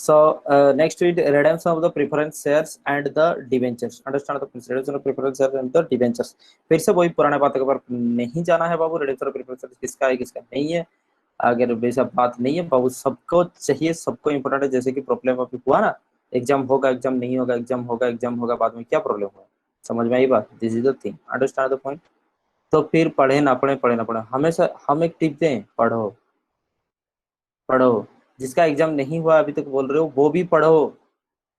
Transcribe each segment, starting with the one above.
So next with redemption of the preference shares and the debentures. Understand the redemption of preference shares and the debentures. फिर से वही पुराने बातों के पर नहीं जाना है बाबू। redemption of preference shares किसका है किसका नहीं है, अगर वैसा बात नहीं है बाबू, सबको चाहिए, सबको इंपॉर्टेंट है। जैसे कि प्रॉब्लम अभी हुआ ना, एग्जाम होगा एग्जाम नहीं होगा, एग्जाम होगा एग्जाम होगा, बाद में क्या प्रॉब्लम हुआ, समझ में आई बात। This is the thing, understand the point. तो फिर पढ़े ना पढ़े, पढ़े ना पढ़े, हमेशा हम एक टिप दें, पढ़ो पढ़ो। जिसका एग्जाम नहीं हुआ अभी तक बोल रहे हो वो भी पढ़ो।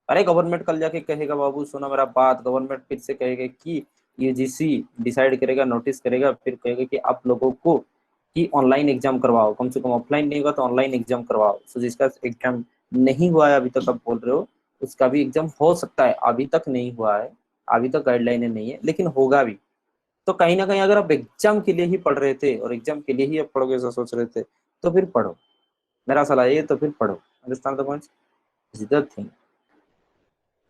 अरे गवर्नमेंट कल जाके कहेगा बाबू, सुनो मेरा बात, गवर्नमेंट फिर से कहेगा कि यूजीसी डिसाइड करेगा, नोटिस करेगा, फिर कहेगा कि आप लोगों को कि ऑनलाइन एग्जाम करवाओ, कम से कम ऑफलाइन नहीं होगा तो ऑनलाइन एग्जाम करवाओ। सो जिसका एग्जाम नहीं हुआ है अभी तक आप बोल रहे हो, उसका भी एग्जाम हो सकता है, अभी तक नहीं हुआ है, अभी तक गाइडलाइने नहीं है, लेकिन होगा भी। तो कहीं ना कहीं अगर आप एग्जाम के लिए ही पढ़ रहे थे और एग्जाम के लिए ही आप पढ़ोगे ऐसा सोच रहे थे, तो फिर पढ़ो, मेरा सलाह ये, तो फिर पढ़ो। Understand the points, this is the thing.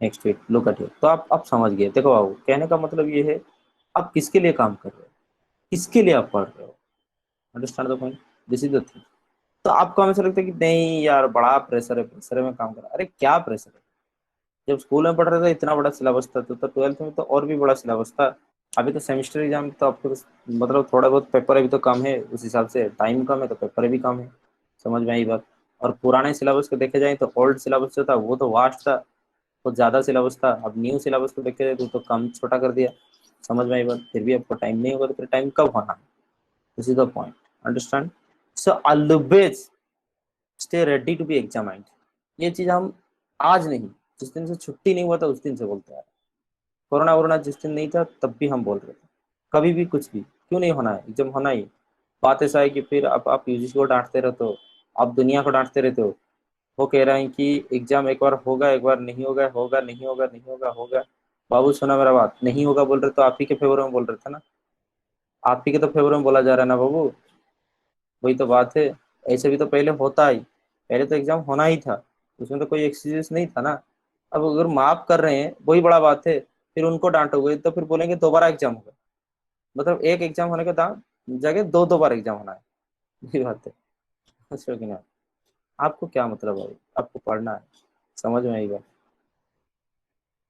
Next week look at it. तो आप समझ गए। देखो बाबू, कहने का मतलब ये है, आप किसके लिए काम कर रहे हो, किसके लिए आप पढ़ रहे हो। Understand the point, this is the thing. तो आपको हमेशा लगता है कि नहीं यार बड़ा प्रेशर है, प्रेशर है, मैं काम कर रहा। अरे क्या प्रेशर है, जब स्कूल में पढ़ रहे थे इतना बड़ा सिलेबस था, तो 12th में तो और भी बड़ा सिलेबस था। अभी तो सेमेस्टर एग्जाम, तो आपको मतलब थोड़ा बहुत पेपर अभी तो कम है, उस हिसाब से टाइम कम है तो पेपर भी कम है, समझ में आई बात। और पुराने सिलेबस को देखे जाए तो ओल्ड सिलेबस जो था वो तो वास्ट था, बहुत ज्यादा सिलेबस था। अब न्यू सिलेबस को देखे जाए तो कम छोटा कर दिया, समझ में आई बात। फिर भी आपको टाइम नहीं होगा तो फिर टाइम कब होना है, this is the point. Understand. So always stay ready to be examined. ये चीज हम आज नहीं, जिस दिन से छुट्टी नहीं हुआ था उस दिन से बोलते हैं। कोरोना वोरोना जिस दिन नहीं था तब भी हम बोल रहे थे, कभी भी कुछ भी क्यों नहीं होना है, एग्जाम होना ही। बात ऐसा है कि फिर आप यूजीसी को डांटते रहते हो, आप दुनिया को डांटते रहते हो। वो कह रहे हैं कि एग्जाम एक बार होगा एक बार नहीं होगा, होगा नहीं होगा नहीं होगा होगा। बाबू सुना मेरा बात, नहीं होगा बोल रहे तो आप ही के फेवर में बोल रहे थे ना, आप ही के तो फेवर में बोला जा रहा है ना बाबू, वही तो बात है। ऐसे भी तो पहले होता ही, पहले तो एग्जाम होना ही था, उसमें तो कोई एक्सक्यूज नहीं था ना। अब अगर माफ कर रहे हैं वही बड़ा बात है, फिर उनको डांटोगे तो फिर बोलेंगे दोबारा एग्जाम होगा, मतलब एक एग्जाम होने के दाम जगह दो दो बार एग्जाम होना है, ये बात है। समझ रहे हो कि ना। आपको क्या मतलब है, आपको पढ़ना है, समझ में आएगा।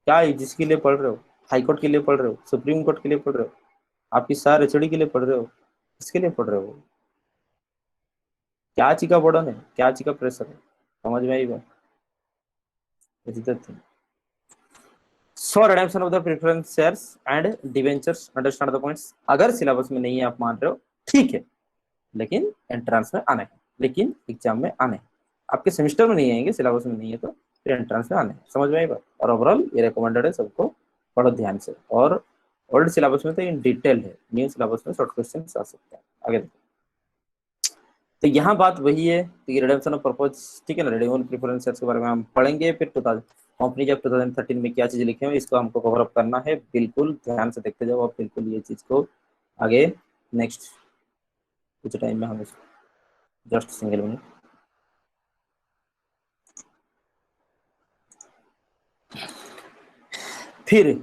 क्या है जिसके लिए पढ़ रहे हो, हाई कोर्ट के लिए पढ़ रहे हो, सुप्रीम कोर्ट के लिए पढ़ रहे हो, आपकी सार एचओडी के लिए पढ़ रहे हो, किसके लिए पढ़ रहे हो, क्या ची का बर्डन है, क्या ची का प्रेशर है, समझ में आएगा। So redemption of the preference shares and debentures, understand the points. अगर सिलेबस में नहीं है आप मान रहे हो ठीक है, लेकिन एंट्रेंस में आना है, लेकिन एग्जाम में आना है। आपके सेमेस्टर में नहीं आएंगे, सिलेबस में नहीं है तो फिर एंट्रेंस में आना है, समझ में आई बात। और ओवरऑल ये रिकमेंडेड है, सबको पढ़ो ध्यान से। और ओल्ड सिलेबस में तो इन डिटेल है, न्यू सिलेबस में शॉर्ट क्वेश्चन आ सकते हैं। आगे देखो। तो यहाँ बात वही है कि रिडम्पशन ऑफ पर्पज, ठीक है ना, रिडेमल प्रेफरेंसेस के बारे में हम पढ़ेंगे। फिर 2000 कंपनी जब 2013 में क्या चीज लिखे हुए इसको हमको कवर अप करना है, बिल्कुल ध्यान से देखते जाओ आप, बिल्कुल ये चीज को आगे नेक्स्ट कुछ टाइम में हम इसको जस्ट सिंगल मिनट। फिर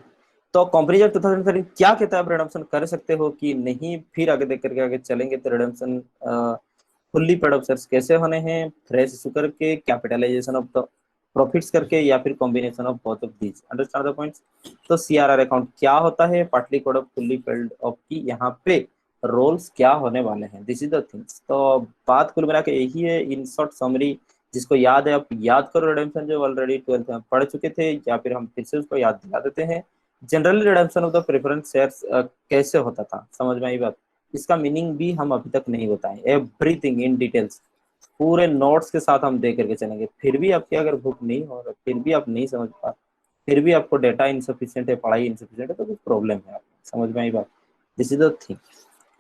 तो कंपनी 2013 क्या कहता है, आप रिडम्पशन कर सकते हो कि नहीं, फिर आगे देख करके आगे चलेंगे। तो रिडम्पशन फुल्ली पेड ऑफर्स कैसे होने हैं, फ्रेश इशू करके, कैपिटलाइजेशन ऑफ द प्रॉफिट्स करके, या फिर combination of both of these. Understand the points. तो सीआरआर अकाउंट क्या होता है, partly code off fully paid of की यहाँ पे रोल्स क्या होने वाले हैं, दिस इज द थिंग्स। तो बात कुल मिला के यही है, इन शॉर्ट समरी। जिसको याद है आप याद करो, रिडेम्पशन जो ऑलरेडी 12th में पढ़ चुके थे, या फिर हम फिर से उसको याद दिला देते हैं। Generally redemption of the preference shares कैसे होता था, समझ में आई बात। इसका मीनिंग भी हम अभी तक नहीं बताए, एवरीथिंग इन डिटेल्स पूरे नोट्स के साथ हम दे करके चलेंगे। फिर भी आपकी अगर बुक नहीं हो रहा, फिर भी आप नहीं समझ पा, फिर भी आपको डेटा इनसफिशियंट है, पढ़ाई इनसफिशियंट है, तो कुछ प्रॉब्लम है, समझ में आई बात। This is the thing.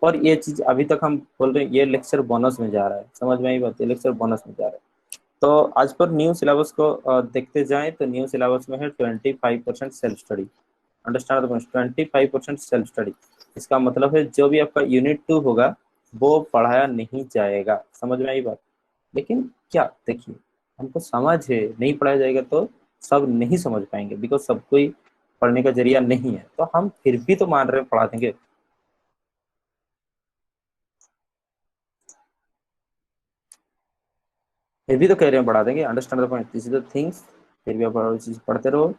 और ये चीज अभी तक हम बोल रहे हैं, ये लेक्चर बोनस में जा रहा है, समझ में आई बात, ये लेक्चर बोनस में जा रहा है। तो आज पर न्यू सिलेबस को देखते जाएं तो न्यू सिलेबस में है 25% self study. Understand, 25% self study. इसका मतलब है जो भी आपका यूनिट 2 होगा वो पढ़ाया नहीं जाएगा, समझ में आई बात। लेकिन क्या देखिए, हमको समझ है, नहीं पढ़ाया जाएगा तो सब नहीं समझ पाएंगे, बिकॉज सब कोई पढ़ने का जरिया नहीं है, तो हम फिर भी तो मान रहे हैं पढ़ा देंगे। फिर भी तो कह रहे हैं बढ़ा देंगे, understand the point, this is the things. फिर भी आप और चीज पढ़ते रहो।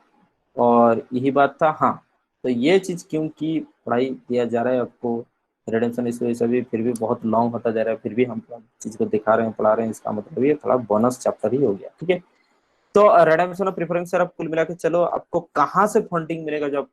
और यही बात था। हाँ, तो ये चीज क्योंकि पढ़ाई दिया जा रहा है आपको रिडेम्पशन इस वजह से भी, फिर भी बहुत लॉन्ग होता जा रहा है, फिर भी हम चीज को दिखा रहे हैं पढ़ा रहे हैं, इसका मतलब ये थोड़ा बोनस चैप्टर ही हो गया, ठीक है। तो रिडेम्पशन ऑफ प्रेफरेंस सर, आप कुल मिला के चलो आपको कहाँ से फंडिंग मिलेगा जो आप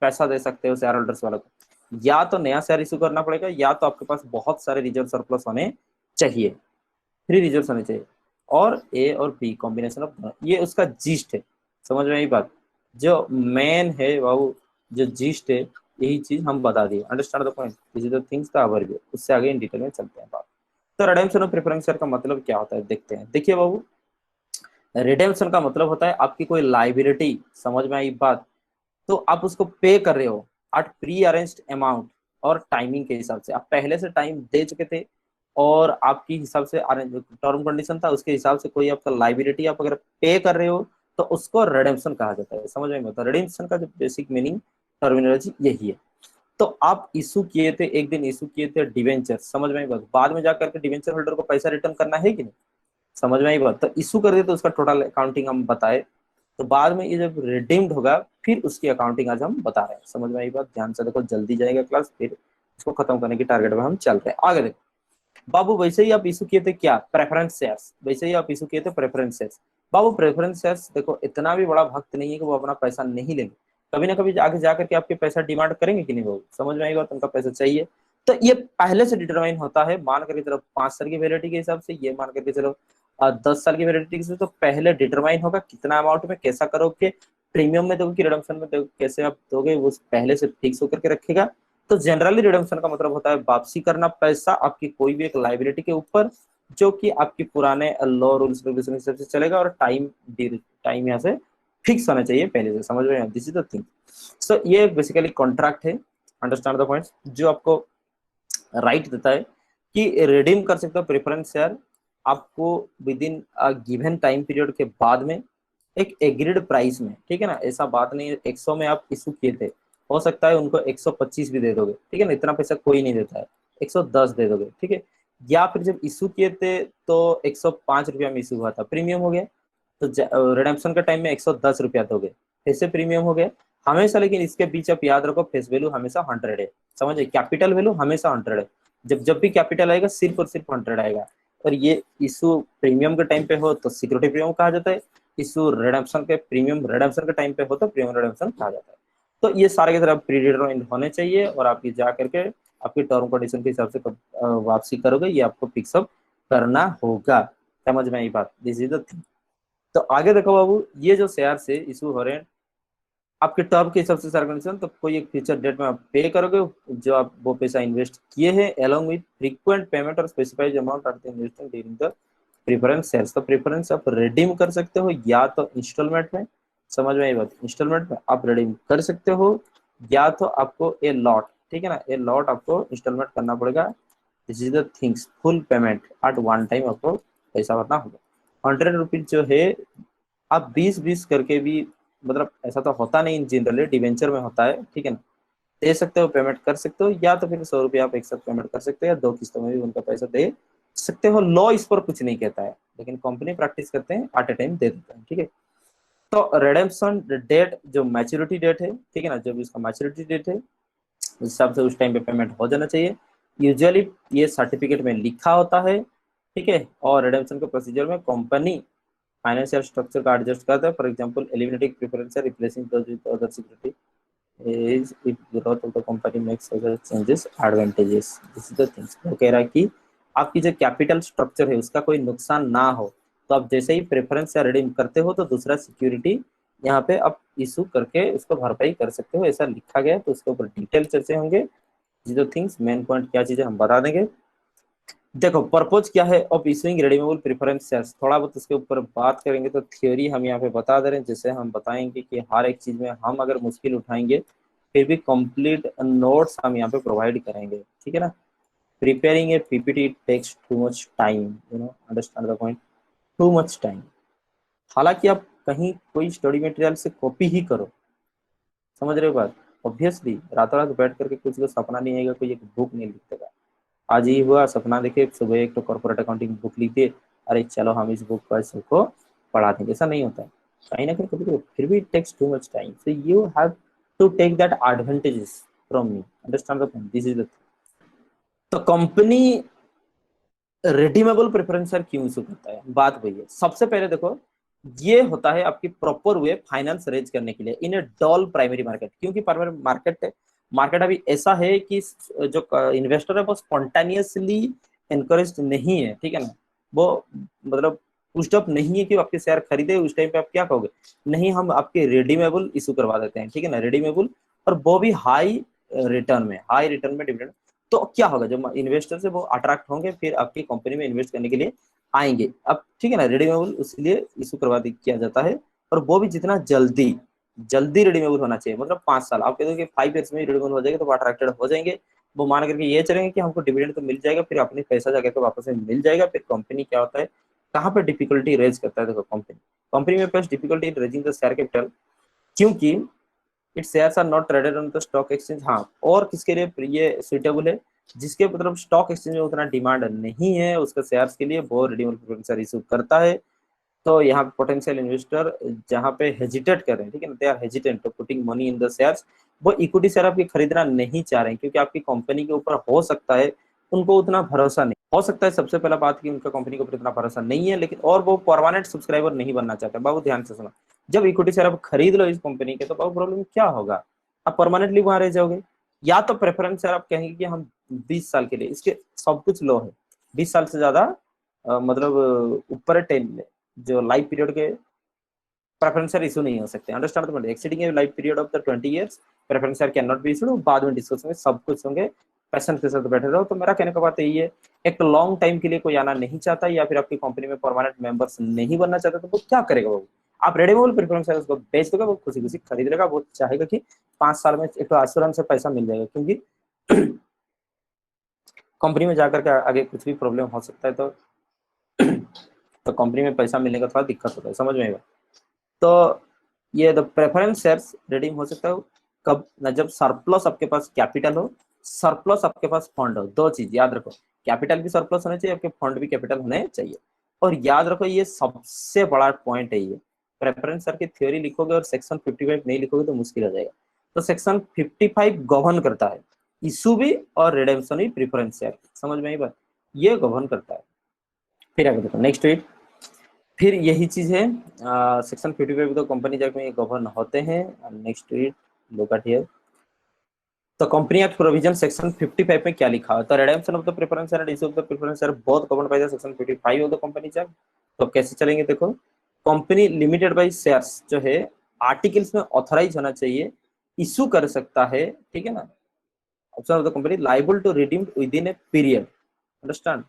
पैसा दे सकते हो शेयर होल्डर्स वालों को? या तो नया शेयर इशू करना पड़ेगा, या तो आपके पास बहुत सारे रिजर्व सरप्लस होने चाहिए, थ्री रिजर्व होने चाहिए, और ए और बी कॉम्बिनेशन ऑफ, ये उसका जीस्ट है। समझ में आई बात? जो मेन है बाबू, जो जीस्ट है, यही चीज हम बता दिए, understand the point, this is the things का ओवरव्यू। उससे आगे इन डिटेल में चलते हैं बात। तो रिडेम्पशन ऑफ प्रेफरेंस शेयर का मतलब क्या होता है, देखते हैं। देखिए बाबू, रिडेम्पशन का मतलब होता है आपकी कोई लाइबिलिटी, समझ में आई बात, तो आप उसको पे कर रहे हो एट प्री अरेंज्ड अमाउंट और टाइमिंग के हिसाब से। आप पहले से टाइम दे चुके थे और आपकी हिसाब से टर्म कंडीशन था, उसके हिसाब से कोई आपका लाइबिलिटी आप अगर पे कर रहे हो तो उसको रिडेम्पशन कहा जाता है। समझ में आता है? रिडेम्पशन का जो बेसिक मीनिंग, टर्मिनोलॉजी यही है। तो आप इशू किए थे, एक दिन इशू किए थे डिवेंचर, समझ में आई बात, बाद में जाकर के डिवेंचर होल्डर को पैसा रिटर्न करना है कि नहीं? समझ में आई बात? तो इशू कर दे तो उसका टोटल अकाउंटिंग हम बताए, तो बाद में ये जब रिडीम्ड होगा फिर उसकी अकाउंटिंग आज हम बता रहे हैं। समझ में आई बात? ध्यान से देखो, जल्दी जाएगा क्लास, फिर इसको खत्म करने की टारगेट में हम चल रहे हैं। आगे देखो बाबू, वैसे ही आप इशू किए थे क्या, प्रेफरेंस शेयर्स, वैसे ही आप इशू किए थे प्रेफरेंस शेयर्स। बाबू प्रेफरेंस शेयर्स देखो, इतना भी बड़ा भक्त नहीं है कि वो अपना पैसा नहीं लेंगे, कभी ना कभी आगे जाकर के आपके पैसा डिमांड करेंगे कि नहीं बाबू? समझ में आएगा, उनका पैसा चाहिए। तो ये पहले से डिटरमाइन होता है, मान करके चलो 5 साल की वैलिडिटी के हिसाब से, ये मान करके चलो 10 साल की वैलिडिटी से, तो पहले डिटरमाइन होगा कितना अमाउंट में कैसा करोगे, प्रीमियम में दोगे कि रिडम्पशन में दोगे, कैसे आप दोगे, वो पहले से फिक्स होकर के रखेगा। तो जनरली रिडम्पशन का मतलब होता है वापसी करना पैसा आपकी कोई भी एक लाइबिलिटी के ऊपर, जो कि आपकी पुराने लॉ रूल्स रेगुलेशन के हिसाब से चलेगा, और टाइम टाइम यहाँ से फिक्स होना चाहिए पहले से। समझ में? This is the thing. So ये बेसिकली कॉन्ट्रैक्ट है, अंडरस्टैंड द पॉइंट्स, जो आपको राइट देता है कि रिडीम कर सकते हो प्रेफरेंस शेयर आपको with in given time period के बाद में, एक एग्रीड प्राइस में, ठीक है ना? ऐसा बात नहीं है 100 में आप इशू किए थे, हो सकता है उनको 125 भी दे दोगे, ठीक है ना? इतना पैसा कोई नहीं देता है, 110 दे दोगे, ठीक है। या फिर जब इशू किए थे तो 105 रुपया में इशू हुआ था, प्रीमियम हो गया, तो रिडेम्पशन के टाइम में 110 रुपया दोगे, ऐसे प्रीमियम हो गया हमेशा। लेकिन इसके बीच आप याद रखो, फेस वैल्यू हमेशा 100 है, समझे? कैपिटल वैल्यू हमेशा 100 है, जब जब भी कैपिटल आएगा सिर्फ और सिर्फ 100 आएगा। और ये इशू प्रीमियम के टाइम पे हो तो सिक्योरिटी प्रीमियम कहा जाता है, इशू रिडेम्पशन के प्रीमियम रिडेम्पशन के टाइम पे हो तो प्रीमियम रिडेम्पशन कहा जाता है। तो ये सारे के तरह प्री डिटरमाइंड होने चाहिए, और आपकी जा करके आपकी टर्म कंडीशन के हिसाब से कब वापसी करोगे ये आपको पिक्सअप करना होगा। समझ में आई बात? This is the thing. तो आगे देखो बाबू, ये जो शेयर से इशू हो रहे हैं आपके टर्म के हिसाब से सारा कंडीशन, तो कोई एक फ्यूचर डेट में आप पे करोगे जो आप वो पैसा इन्वेस्ट किए हैं, अलोंग विद फ्रीक्वेंट पेमेंट और specified amount of the investment during the preference shares. तो प्रेफरेंस आप रिडीम कर सकते हो या तो इंस्टॉलमेंट में, समझ में आई बात? इंस्टॉलमेंट में आप रिडीम कर सकते हो, या तो आपको ए लॉट, ठीक है ना, ए लॉट आपको इंस्टॉलमेंट करना पड़ेगा। This is the things, full payment at one time आपको पैसा भरना होगा। 100 रुपीज जो है आप 20-20 करके भी, मतलब ऐसा तो होता नहीं जनरली, डिवेंचर में होता है, ठीक है ना, दे सकते हो, पेमेंट कर सकते हो, या तो फिर 100 रुपया आप एक साथ पेमेंट कर सकते हो, या 2 किस्तों में भी उनका पैसा दे सकते हो। लॉ इस पर कुछ नहीं कहता है, लेकिन कंपनी प्रैक्टिस करते हैं एट ए टाइम दे देते हैं, ठीक है। तो रिडेम्पशन डेट जो मैच्योरिटी डेट है, ठीक है ना, जो भी उसका मैच्योरिटी डेट है उस हिसाब से उस टाइम पे पेमेंट हो जाना चाहिए। यूजुअली ये सर्टिफिकेट में लिखा होता है, ठीक है। और रिडेम्पशन के प्रोसीजर में कंपनी फाइनेंशियल स्ट्रक्चर का एडजस्ट करता है, for example eliminating preference replacing those with other security is if growth of the company makes other changes advantages. This is the things, वो कह रहा है कि आपकी जो कैपिटल स्ट्रक्चर है उसका कोई नुकसान ना हो, तो आप जैसे ही प्रेफरेंस या रिडीम करते हो तो दूसरा सिक्योरिटी यहाँ पे आप इशू करके उसको भरपाई कर सकते हो, ऐसा लिखा गया है। तो उसके ऊपर डिटेल चर्चे होंगे, जो थिंग्स मेन पॉइंट क्या चीजें हम बता देंगे। देखो पर्पज क्या है of issuing redeemable preference shares, थोड़ा बहुत उसके ऊपर बात करेंगे। तो थ्योरी हम यहाँ पे बता दे रहे हैं, जैसे हम बताएंगे कि हर एक चीज में हम अगर मुश्किल उठाएंगे फिर भी कंप्लीट नोट्स हम यहाँ पे प्रोवाइड करेंगे, ठीक है ना। Preparing a PPT takes too much time, understand the point, too much time. हालांकि आप कहीं कोई स्टडी मटेरियल से कॉपी ही करो, समझ रहे हो बात? ऑब्वियसली रातों रात बैठ करके कुछ को सपना नहीं आएगा, कोई एक बुक नहीं लिख देगा। आज ही हुआ सपना देखे सुबह एक तो कॉर्पोरेट अकाउंटिंग बुक लिख दिए, अरे चलो हम इस बुक को सबको पढ़ा देंगे, ऐसा नहीं होता है। कहीं ना कहीं कभी कभी फिर भी takes too much time, so you have to take that advantages from me, understand the point, this is the. तो कंपनी रिडीमेबल प्रेफरेंस क्यों इशू करता है, बात वही है। सबसे पहले देखो, ये होता है आपकी प्रॉपर वे फाइनेंस रेज करने के लिए इन ए डॉल प्राइमरी मार्केट, क्योंकि प्राइमरी मार्केट मार्केट अभी ऐसा है कि जो इन्वेस्टर है वो स्पॉन्टेनियसली एनकरेज नहीं है, ठीक है ना, वो मतलब पुस्टअप नहीं है कि आपके शेयर खरीदे, उस टाइम पे आप क्या कहोगे, नहीं हम आपके रिडीमेबल इशू करवा देते हैं, ठीक है ना, रिडीमेबल, और वो भी हाई रिटर्न में, हाई रिटर्न में डिविडेंड। तो क्या होगा, जो इन्वेस्टर है वो अट्रैक्ट होंगे, फिर आपकी कंपनी में इन्वेस्ट करने के लिए आएंगे। अब ठीक है ना, रिडीमेबल इसलिए इशू करवा किया जाता है, और वो भी जितना जल्दी जल्दी रिडीमेबल होना चाहिए, मतलब 5 साल, आप कहते हो कि 5 ईयर्स में रिडीमेबल हो जाएगा तो वो अट्रैक्टेड हो जाएंगे। वो मान करके ये चलेंगे कि हमको डिविडेंड तो मिल जाएगा, फिर अपने पैसा जाकर के वापस में मिल जाएगा। फिर कंपनी क्या होता है, कहाँ पे डिफिकल्टी रेज करता है, देखो कंपनी कंपनी में first difficulty in raising the share capital, क्योंकि it's shares are not traded on the stock exchange. हाँ, और किसके लिए ये सुटेबल है, जिसके मतलब स्टॉक एक्सचेंज में उतना डिमांड नहीं है उसके शेयर्स के लिए, वो रिडीमेबल प्रेफरेंस इशू करता है। तो यहाँ पे पोटेंशियल इन्वेस्टर जहाँ पे हेजिटेट कर रहे हैं, ठीक है ना, they are hesitant to putting money in the shares, वो इक्विटी शेयर आपकी खरीदना नहीं चाह रहे हैं, क्योंकि आपकी कंपनी के ऊपर हो सकता है उनको उतना भरोसा नहीं, हो सकता है सबसे पहला बात कि उनका कंपनी के ऊपर इतना भरोसा नहीं है, लेकिन और वो परमानेंट सब्सक्राइबर नहीं बनना चाहते। बाबू ध्यान से सुनो, जब इक्विटी शेयर आप खरीद लो इस कंपनी के, तो बाबू प्रॉब्लम क्या होगा, आप परमानेंटली वहां रह जाओगे। या तो प्रेफरेंस शेयर आप कहेंगे कि हम 20 साल के लिए, इसके सब कुछ लो है, 20 साल से ज्यादा मतलब ऊपर 10 जो लाइफ पीरियड के प्रेफरेंस इशू नहीं हो सकते, understand the exceeding A life period of the 20 years preference can not be issued. बाद में डिस्कस होंगे, सब कुछ होंगे, पैशन के साथ बैठे रहो। तो मेरा कहने का बात यही है, एक लॉन्ग टाइम के लिए कोई आना नहीं चाहता, या फिर आपकी कंपनी में परमानेंट मेंबर्स नहीं बनना चाहता, तो वो क्या करेगा, वो आप रिडीमेबल प्रेफरेंस है उसको बेच दोगे, वो खुशी खुशी खरीद लेगा, वो चाहेगा कि 5 साल में एक आश्योरेंस से पैसा मिल जाएगा, क्योंकि कंपनी में जाकर के आगे कुछ भी प्रॉब्लम हो सकता है, तो कंपनी में पैसा मिलने का थोड़ा दिक्कत होता है, समझ में आएगा। तो ये द प्रेफरेंस शेयर्स रिडीम हो सकता है कब ना, जब सरप्लस आपके पास कैपिटल हो, सरप्लस आपके पास फंड हो। दो चीज याद रखो, कैपिटल भी सरप्लस होना चाहिए, आपके फंड भी कैपिटल होने चाहिए। और याद रखो ये सबसे बड़ा पॉइंट है, ये प्रेफरेंस शेयर की थ्योरी लिखोगे और सेक्शन 55 नहीं लिखोगे तो मुश्किल हो जाएगा। तो सेक्शन 55 गवर्न करता है इशू भी और रिडेम्पशन भी प्रेफरेंस शेयर, समझ में आई बात, ये गवर्न करता है। फिर आगे देखो नेक्स्ट रीड, फिर यही चीज है सेक्शन 55 तो कंपनी जब में गवर्न होते हैं। Next read, look at here, तो कंपनी एक्ट प्रोविजन सेक्शन 55 में क्या लिखा है, तो redemption of the preference and issue of the preference share both govern by the section 55 of the company act. तो कैसे चलेंगे देखो, कंपनी लिमिटेड बाय शेयर्स जो है आर्टिकल्स में ऑथराइज होना चाहिए, इशू कर सकता है, ठीक है ना, option of the company liable to redeem within a period, understand,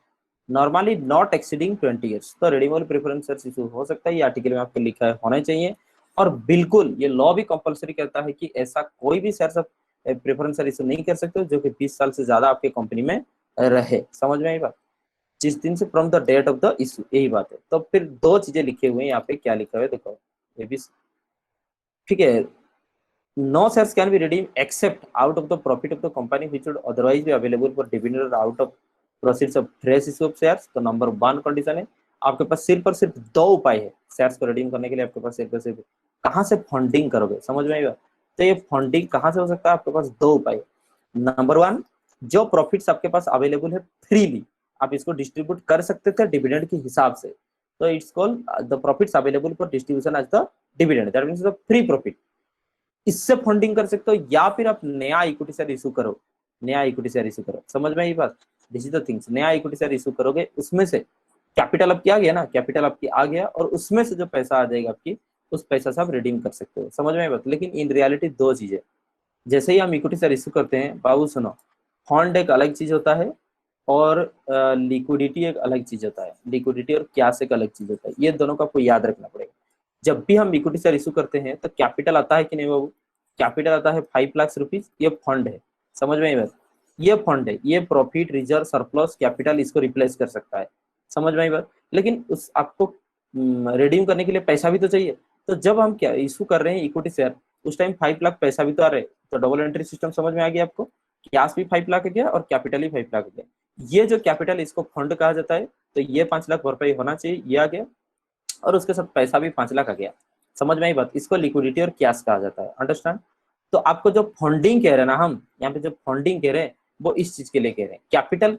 normally not exceeding 20 years. तो रिडीमेबल प्रेफरेंस इशू हो सकता है, ये आर्टिकल में आपको लिखा है होना चाहिए। और बिल्कुल ये लॉ भी कंपलसरी करता है कि ऐसा कोई भी शेयर प्रेफरेंस इशू नहीं कर सकते जो कि 20 साल से ज्यादा आपके कंपनी में रहे, समझ में आई बात, जिस दिन से from the date of the issue, यही बात है। तो फिर दो चीजें लिखे हुए हैं यहाँ पे, क्या लिखा हुआ है देखो, ये भी ठीक है, no shares can be redeemed except out of the profit of the company which would otherwise be available for dividend or out of proceeds of fresh issue of shares। तो नंबर 1 कंडीशन है, आपके पास सिर्फ और सिर्फ दो उपाय है shares को रिडीम करने के लिए, आपके पास सिर्फ और सिर्फ कहाँ से फंडिंग करोगे, समझ में आएगा। तो ये फंडिंग कहाँ से हो सकता है, आपके पास दो उपाय, नंबर 1 जो प्रॉफिट्स आपके पास अवेलेबल है फ्रीली, आप इसको डिस्ट्रीब्यूट कर सकते थे डिविडेंड के हिसाब से, तो it's called the profits available for distribution as the dividend, that means the free profit, इससे फंडिंग कर सकते हो। या फिर आप नया इक्विटी शेयर इशू करो, नया इक्विटी शेयर इशू करो, समझ में ये बात, दिस इज द थिंग्स, नया इक्विटी शेयर इशू करोगे, उसमें से कैपिटल आपकी आ गया ना, कैपिटल आपकी आ गया, और उसमें से जो पैसा आ जाएगा आपकी, उस पैसा से आप रिडीम कर सकते हो, समझ में ये बात। लेकिन इन रियलिटी दो चीजें, जैसे ही हम इक्विटी शेयर इशू करते हैं, बाबू सुनो, फंड एक अलग चीज होता है और लिक्विडिटी एक अलग चीज होता है, लिक्विडिटी और कैश एक अलग चीज होता है, ये दोनों का आपको याद रखना पड़ेगा। जब भी हम इक्विटी शेयर इशू करते हैं तो कैपिटल आता है कि नहीं बाबू, कैपिटल आता है 5 लाख रुपीज, ये फंड है, समझ में आई बात, ये फंड है, ये प्रॉफिट रिजर्व सरप्लस कैपिटल इसको रिप्लेस कर सकता है, समझ में आई बात। लेकिन उस आपको रिडीम करने के लिए पैसा भी तो चाहिए, तो जब हम क्या इशू कर रहे हैं इक्विटी शेयर, उस टाइम 5 लाख पैसा भी तो आ रहे हैं, तो डबल एंट्री सिस्टम समझ में आ गया आपको, कैश भी 5 लाख गया और कैपिटल ही 5 लाख गया। ये जो कैपिटल इसको फंड कहा जाता है। तो ये 5 लाख भरपाई होना चाहिए, ये आ गया, और उसके साथ पैसा भी 5 लाख आ गया। समझ में आई बात? इसको लिक्विडिटी और कैश कहा जाता है। अंडरस्टैंड? तो आपको जो फंडिंग कह रहे हैं ना, हम यहाँ पे जो फंडिंग कह रहे हैं वो इस चीज के लिए कह रहे हैं, कैपिटल,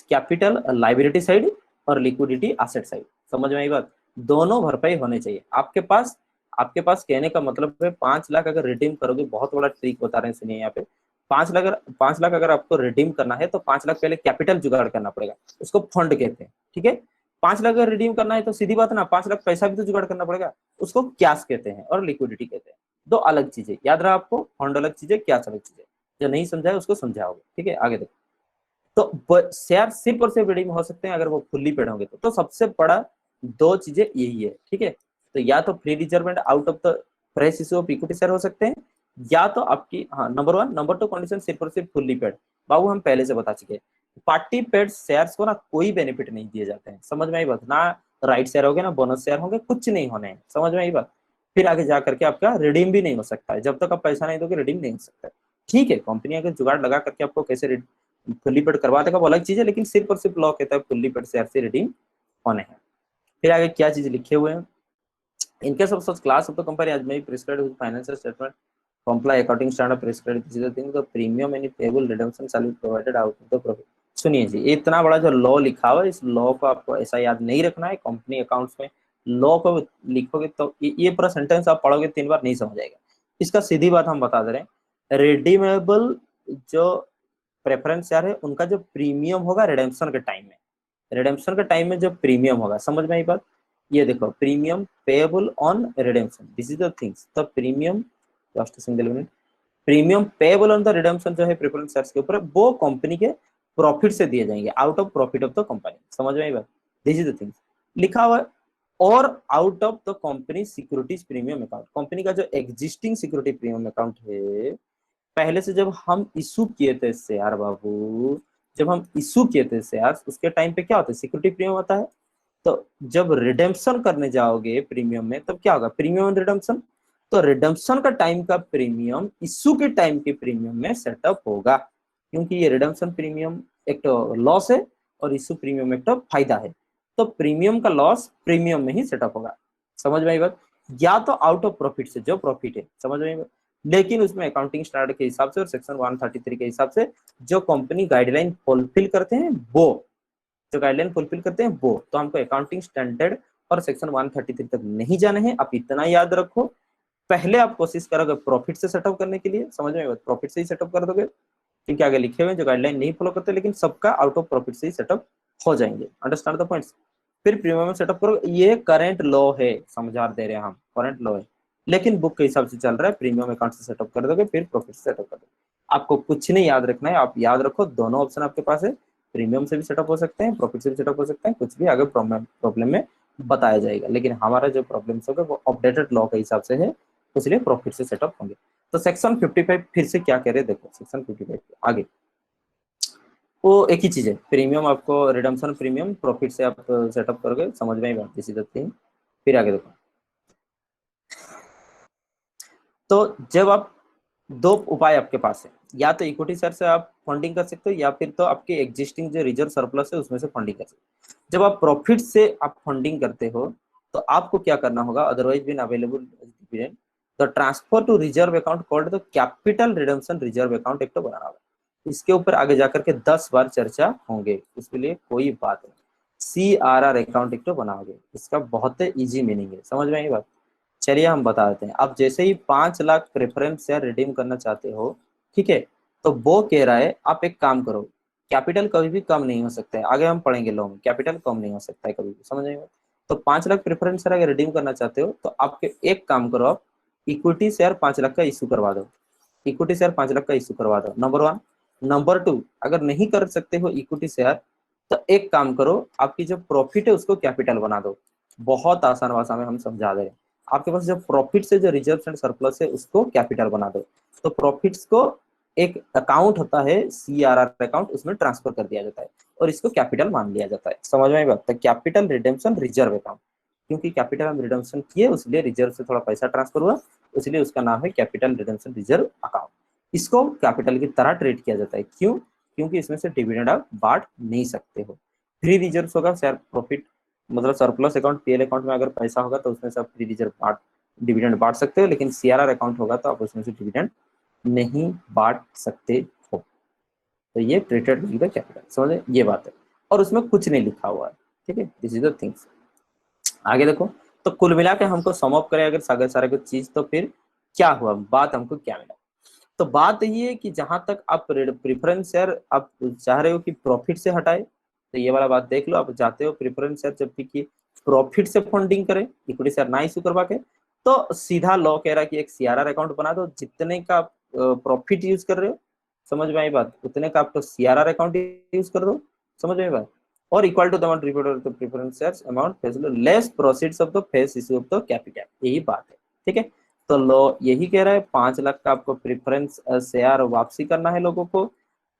कैपिटल लाइबिलिटी साइड और लिक्विडिटी एसेट साइड। समझ में आई बात? दोनों भरपाई होने चाहिए आपके पास। आपके पास कहने का मतलब है 5 लाख अगर रिडीम करोगे, बहुत बड़ा ट्रिक बता रहे हैं, सुनिए यहाँ पे। 5 लाख अगर आपको रिडीम करना है तो 5 लाख पहले कैपिटल जुगाड़ करना पड़ेगा, उसको फंड कहते हैं। ठीक है? 5 लाख अगर रिडीम करना है तो सीधी बात है ना, 5 लाख पैसा भी तो जुगाड़ करना पड़ेगा, उसको कैश कहते हैं और लिक्विडिटी कहते हैं। दो अलग चीजें, याद रहा आपको, फंड अलग चीजें, कैश अलग चीजें। जो नहीं समझाए उसको समझाओगे। ठीक है, आगे देखो। तो शेयर सिर्फ और सिर्फ रिडीम हो सकते हैं अगर वो फुल्ली पेड होंगे। तो सबसे बड़ा दो चीजें यही है। ठीक है? तो या तो free reserve out of the fresh issue of equity share हो सकते हैं, या तो आपकी, हाँ, नंबर 1। नंबर 2 कंडीशन सिर्फ और सिर्फ फुल्ली पेड। बाबू हम पहले से बता चुके हैं, पार्टी पेड शेयर्स को ना कोई बेनिफिट नहीं दिए जाते हैं। समझ में आई बात? ना राइट शेयर होंगे, ना बोनस शेयर होंगे, कुछ नहीं होने हैं। समझ में आई बात? फिर आगे जा करके आपका रिडीम भी नहीं हो सकता है, जब तक आप पैसा नहीं दोगे रिडीम नहीं हो सकता है। ठीक है, कंपनी अगर जुगाड़ लगा करके आपको कैसे फुल्ली पेड करवा देगा वो अलग चीज है, लेकिन सिर्फ और सिर्फ लॉ कहता है फुल्ली पेड शेयर से रिडीम होने हैं। फिर आगे क्या चीज लिखे हुए हैं, in case of such class of the company as may be prescribed with financial statement comply accounting standard prescribed this is the thing, the premium any payable redemption shall be provided out of the profit। सुनिए जी, इतना बड़ा जो law लिखा हुआ है, इस law को आपको ऐसा याद नहीं रखना है। कंपनी अकाउंट्स में लॉ को लिखोगे तो ये पूरा सेंटेंस आप पढ़ोगे 3 बार नहीं समझ आएगा। इसका सीधी बात हम बता दे रहे हैं, रिडीमेबल जो प्रेफरेंस शेयर है उनका जो प्रीमियम होगा रिडेम्पशन के टाइम में, रिडेम्पशन के टाइम में जो प्रीमियम होगा, समझ में आई बात? ये देखो, premium payable on redemption, this is the things. The premium, just single minute, premium payable on the redemption जो है प्रेफरेंस शेयर्स के ऊपर, वो कंपनी के प्रॉफिट से दिए जाएंगे, out of profit of the company. समझ में आई बात? दिस इज द थिंग्स लिखा हुआ है। और out of the company securities premium account, company का जो एग्जिस्टिंग सिक्योरिटी प्रीमियम अकाउंट है, पहले से जब हम इशू किए थे शेयर बाबू, जब हम इशू किए थे शेयर, उसके टाइम पे क्या होता है, सिक्योरिटी प्रीमियम होता है। तो जब रिडेम्पशन करने जाओगे प्रीमियम में, तब क्या होगा, प्रीमियम एंड रिडेम्पशन। तो रिडेम्पशन का टाइम का प्रीमियम इशू के टाइम के प्रीमियम में सेटअप होगा, क्योंकि ये रिडेम्पशन प्रीमियम एक तो लॉस है और इशू प्रीमियम एक तो फायदा है। तो प्रीमियम का लॉस प्रीमियम में ही सेटअप होगा। समझ में आई बात? या तो आउट ऑफ प्रॉफिट से, जो प्रॉफिट है, समझ में आई बात? लेकिन उसमें अकाउंटिंग स्टैंडर्ड के हिसाब से और सेक्शन 133 के हिसाब से जो कंपनी गाइडलाइन फुलफिल करते हैं वो, जो गाइडलाइन फुलफिल करते हैं वो, तो हमको अकाउंटिंग स्टैंडर्ड और सेक्शन 133 तक नहीं जाना है। आप इतना याद रखो, पहले आप कोशिश करोगे प्रॉफिट से सेटअप करने के लिए, समझ में? प्रॉफिट से ही सेटअप कर दोगे, क्योंकि आगे लिखे हुए जो गाइडलाइन नहीं फॉलो करते, लेकिन सबका आउट ऑफ प्रॉफिट से ही सेटअप हो जाएंगे। Understand the points? फिर प्रीमियम सेटअप करो, ये करंट लॉ है, समझा दे रहे हैं हम, करंट लॉ है, लेकिन बुक के हिसाब से चल रहा है। प्रीमियम अकाउंट से सेटअप कर दोगे, फिर प्रॉफिट से सेटअप कर दोगे। आपको कुछ नहीं याद रखना है, आप याद रखो दोनों ऑप्शन आपके पास है, प्रीमियम से भी सेटअप हो सकते हैं, प्रॉफिट से भी सेटअप हो सकते हैं, कुछ भी आगे प्रॉब्लम में बताया जाएगा। लेकिन हमारा जो प्रॉब्लम होगा वो अपडेटेड लॉ के हिसाब से है, इसलिए प्रॉफिट से सेटअप होंगे। तो सेक्शन 55 फिर से क्या कह रहे हैं, देखो सेक्शन 55 आगे वो एक ही चीज है, प्रीमियम आपको रिडम्पशन प्रीमियम प्रॉफिट से आप सेटअप करोगे, समझ में ही बात इसी तक थी। फिर आगे देखो, तो जब आप, दो उपाय आपके पास है, या तो इक्विटी शेयर से आप फंडिंग कर सकते हो, या फिर तो आपके एग्जिस्टिंग जो रिजर्व सरप्लस है उसमें से फंडिंग कर सकते हो। जब आप प्रॉफिट से आप फंडिंग करते हो तो आपको क्या करना होगा, अदरवाइज बीन अवेलेबल डिविडेंड, तो transfer to reserve account called the capital redemption reserve account एक तो बनाना होगा। इसके ऊपर आगे जाकर के 10 बार चर्चा होंगे, उसके लिए कोई बात नहीं। CRR अकाउंट एक तो बनाओगे, इसका बहुत इजी मीनिंग है, समझ में आई बात? चलिए हम बता देते हैं। आप जैसे ही 5 लाख प्रेफरेंस शेयर रिडीम करना चाहते हो, ठीक है, तो वो कह रहा है आप एक काम करो, कैपिटल कभी भी कम नहीं हो सकता है, आगे हम पढ़ेंगे लॉ में, कैपिटल कम नहीं हो सकता है कभी भी, समझ आएगा? तो 5 लाख प्रेफरेंस शेयर अगर रिडीम करना चाहते हो तो आपके एक काम करो, आप इक्विटी शेयर 5 लाख का इशू करवा दो, इक्विटी शेयर 5 लाख का इशू करवा दो, नंबर 1। नंबर 2, अगर नहीं कर सकते हो इक्विटी शेयर, तो एक काम करो, आपकी जो प्रॉफिट है उसको कैपिटल बना दो। बहुत आसान भाषा में हम समझा दे रहे हैं। आपके पास जो प्रॉफिट से जो रिजर्व एंड सरप्लस है उसको कैपिटल बना दो। तो प्रॉफिट्स को एक अकाउंट होता है CRR अकाउंट, उसमें ट्रांसफर कर दिया जाता है और इसको कैपिटल मान लिया जाता है। समझ में बात? कैपिटल रिडेम्पशन रिजर्व अकाउंट, क्योंकि कैपिटल हम रिडेम्पशन किए इसलिए रिजर्व से थोड़ा पैसा ट्रांसफर हुआ, इसलिए उसका नाम है कैपिटल रिडेम्पशन रिजर्व अकाउंट। इसको कैपिटल की तरह ट्रीट किया जाता है। क्यों? क्योंकि इसमें से डिविडेंड आप बांट नहीं सकते हो। फ्री रिजर्व होगा शेयर प्रॉफिट, मतलब सरप्लस अकाउंट पीएल अकाउंट में अगर पैसा होगा तो उसमें से आप फ्री रिजर्व बांट डिविडेंड बांट सकते हो, लेकिन सीआरआर अकाउंट होगा तो आप उसमें से डिविडेंड नहीं बांट सकते हो। तो ये ट्रीटेड विद द कैपिटल, समझे, ये बात है, और उसमें कुछ नहीं लिखा हुआ है, ठीक है, दिस इज द थिंग्स। आगे देखो, तो कुल मिला के हमको सम अप करें अगर सारे सारे कुछ चीज, तो फिर क्या हुआ, बात हमको क्या मिला। तो बात ये है कि जहां तक आप प्रेफरेंस शेयर आप चाह रहे हो कि प्रॉफिट से हटाए, तो ये वाला बात देख लो, आप चाहते हो प्रेफरेंस शेयर जब भी कि प्रॉफिट से फंडिंग करें, इक्विटी शेयर ना इशू करवा के, तो सीधा लॉ कह रहा है कि एक सीआरआर अकाउंट बना दो, जितने का प्रॉफिट यूज कर रहे हो, समझ में आई बात, उतने का आपको सीआरआर अकाउंट यूज कर दो, समझ में आई बात, और equal to the amount reported to preference shares amount face less proceeds of the face issue of the capital, यही बात है, ठीक है। तो लो यही कह रहा है 5 लाख का आपको प्रेफरेंस शेयर वापसी करना है लोगों को,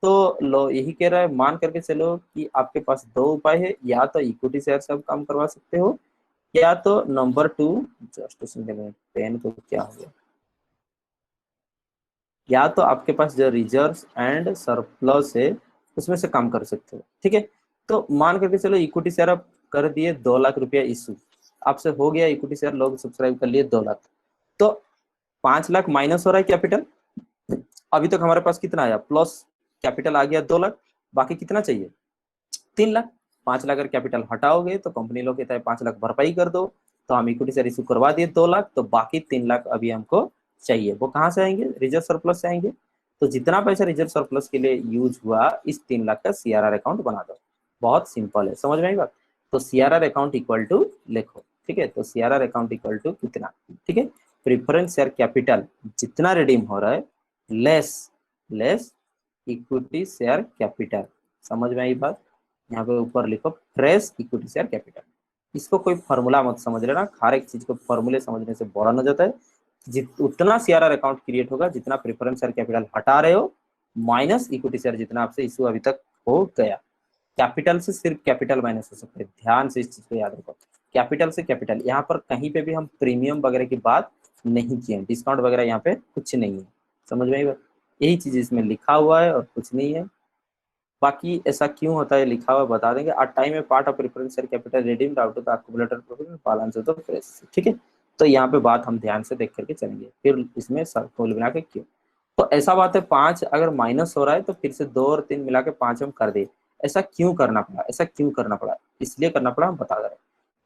तो लो यही कह रहा है, मान करके चलो कि आपके पास दो उपाय है, या तो इक्विटी शेयर से आप काम करवा सकते हो, या तो नंबर 2, जस्ट पेन को क्या हो गया, या तो आपके पास जो रिजर्व्स एंड सरप्लस है उसमें से काम कर सकते हो, ठीक है। तो मान करके चलो इक्विटी शेयर आप कर दिए 2 लाख रुपया इशू, आपसे हो गया इक्विटी शेयर, लोग सब्सक्राइब कर लिए 2 लाख, तो 5 लाख माइनस हो रहा है कैपिटल, अभी तक हमारे पास कितना आया प्लस, कैपिटल आ गया 2 लाख, बाकी कितना चाहिए 3 लाख, 5 लाख अगर कैपिटल हटाओगे तो कंपनी लोग कहता है 5 लाख भरपाई कर दो, तो हम इक्विटी शेयर इशू करवा दिए 2 लाख, तो बाकी 3 लाख अभी हमको चाहिए, वो कहाँ से आएंगे, रिजर्व सरप्लस से आएंगे, तो जितना पैसा रिजर्व सरप्लस के लिए यूज हुआ इस 3 लाख का सीआरआर अकाउंट बना दो, बहुत सिंपल है, समझ में आई बात। तो सीआरआर अकाउंट इक्वल टू लिखो, ठीक है, तो सीआरआर अकाउंट इक्वल टू कितना, ठीक है, प्रेफरेंस शेयर कैपिटल जितना रिडीम हो रहा है less less equity share capital, समझ में आई बात। यहाँ पे ऊपर लिखो फ्रेश इक्विटी शेयर कैपिटल, इसको कोई फॉर्मूला मत समझ लेना, हर एक चीज को फॉर्मूले समझने से बड़ा हो जाता है, उतना सीआरआर अकाउंट क्रिएट होगा जितना प्रेफरेंस शेयर कैपिटल हटा रहे हो, माइनस इक्विटी शेयर जितना आपसे इशू अभी तक हो गया, कैपिटल से सिर्फ कैपिटल माइनस हो सकते हैं, ध्यान से इस चीज को याद रखो, कैपिटल से कैपिटल, यहाँ पर कहीं पे भी हम प्रीमियम वगैरह की बात नहीं किए, डिस्काउंट वगैरह यहाँ पे कुछ नहीं है, समझ में आई बात, यही चीज इसमें लिखा हुआ है और कुछ नहीं है, बाकी ऐसा क्यों होता है लिखा हुआ बता देंगे, आ time a part of preference share capital redeemed out of the accumulated profit balance of the fresh, ठीक है। तो यहाँ पे बात हम ध्यान से देख करके चलेंगे, फिर इसमें फॉर्मूला बना के क्यों, तो ऐसा बात है 5 अगर माइनस हो रहा है तो फिर से 2 और 3 मिला के 5 हम कर दे, ऐसा क्यों करना पड़ा, ऐसा क्यों करना पड़ा, इसलिए करना पड़ा हम बता दे रहे।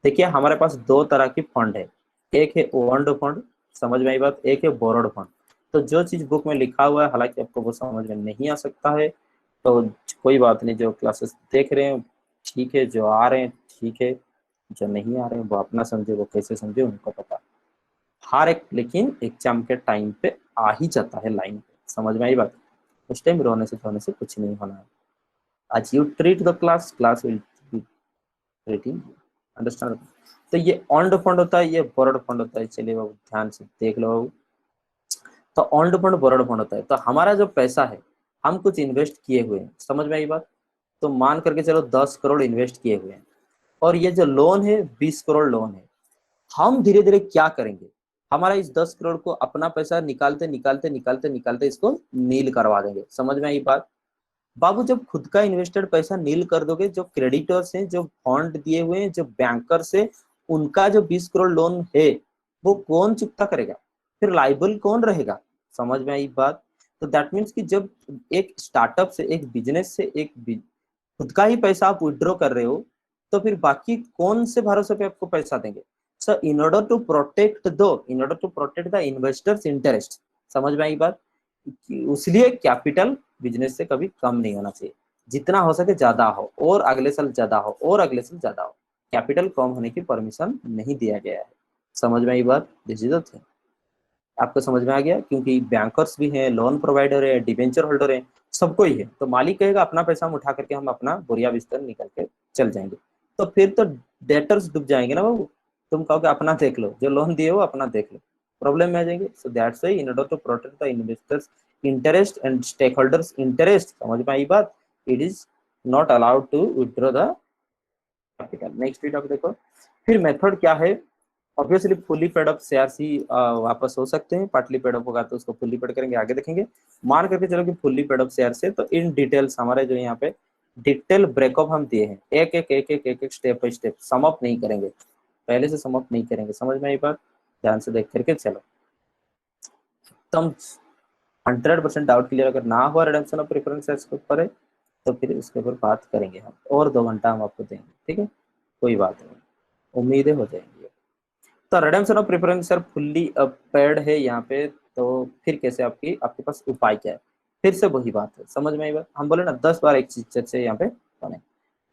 देखिए हमारे पास 2 तरह की फंड है, एक है ओन्ड फंड, समझ में आई बात, एक है बोरोड फंड, तो जो चीज बुक में लिखा हुआ है हालांकि आपको वो समझ में नहीं आ सकता है, तो कोई बात नहीं, जो क्लासेस देख रहे हैं ठीक है, जो आ रहे हैं ठीक है, जो नहीं आ रहे हैं वो अपना समझे, वो कैसे समझे उनको पता, हर एक लेकिन एग्जाम के टाइम पे आ ही जाता है लाइन पे, समझ में आई बात, उस टाइम रोने से धोने से कुछ नहीं होना है, आज you treat the class, class will be treating, understand. तो ये ऑन्ड फंड होता है, ये बोरोड फंड होता है, चलिए बाबू ध्यान से देख लो बाबू, तो ऑन्ड फंड बोरोड फंड होता है, तो हमारा जो पैसा है हम कुछ इन्वेस्ट किए हुए हैं, समझ में आई बात, तो मान करके चलो 10 करोड़ इन्वेस्ट किए हुए हैं, और ये जो लोन है 20 करोड़ लोन है, हम धीरे धीरे क्या करेंगे, हमारा इस 10 करोड़ को अपना पैसा निकालते निकालते निकालते निकालते इसको नील करवा देंगे, समझ में आई बात। बाबू जब खुद का इन्वेस्टेड पैसा नील कर दोगे, जो क्रेडिटर्स हैं, जो फंड दिए हुए हैं, जो बैंकर्स है, उनका जो 20 करोड़ लोन है वो कौन चुकता करेगा, फिर लाइबल कौन रहेगा, समझ में आई बात। तो दैट मीन्स कि जब एक स्टार्टअप से, एक बिजनेस से, खुद का ही पैसा आप विड्रॉ कर रहे हो, तो फिर बाकी कौन से भरोसे पे आपको पैसा देंगे। So in order to protect the investors interest, समझ में आई बात, इसलिए कैपिटल बिजनेस से कभी कम नहीं होना चाहिए, जितना हो सके ज्यादा हो, और अगले साल ज्यादा हो, और अगले साल ज्यादा हो, कैपिटल कम होने की परमिशन नहीं दिया गया है, समझ में आई बात, दिस इज द थिंग, आपको समझ में आ गया, क्योंकि बैंकर्स भी हैं, लोन प्रोवाइडर है, डिवेंचर होल्डर है, सबको ही है, तो मालिक कहेगा अपना पैसा हम उठा करके हम अपना बोरिया बिस्तर निकल के चल जाएंगे, तो फिर तो डेटर्स डूब जाएंगे ना बाबू, तुम कहोगे अपना देख लो, जो लोन दिए हो अपना देख लो, प्रॉब्लम में आ जाएंगे। So that's why in order to protect the investors interest and stake holders interest, समझ में आई बात, it is not allowed to withdraw the capital. Next topic देखो, फिर मेथड क्या है, obviously fully paid up shares ही वापस हो सकते हैं, पार्टली पेड अप होगा तो उसको फुल्ली पेड करेंगे, आगे देखेंगे। मान करके चलो कि फुल्ली पेड अप शेयर से, तो इन डिटेल्स हमारे जो यहाँ पे डिटेल ब्रेकअप हम दिए हैं, एक एक एक एक एक एक step by step, sum up नहीं करेंगे, पहले से सम अप नहीं करेंगे। समझ में आई बात? ध्यान से देख करके चलो। तुम 100% डाउट क्लियर अगर ना हुआ रिडम्पशन ऑफ प्रेफरेंस शेयर्स के ऊपर है, तो फिर उसके ऊपर बात करेंगे हम, और 2 घंटा हम आपको देंगे, ठीक है, कोई बात नहीं, उम्मीदें हो जाएंगी। तो redemption of preference share fully paid है यहाँ पे, तो फिर कैसे आपके पास उपाय क्या है? फिर से वही बात है, समझ में आई बात? हम बोले ना 10 बार एक चीज चर्चा यहाँ पे बने,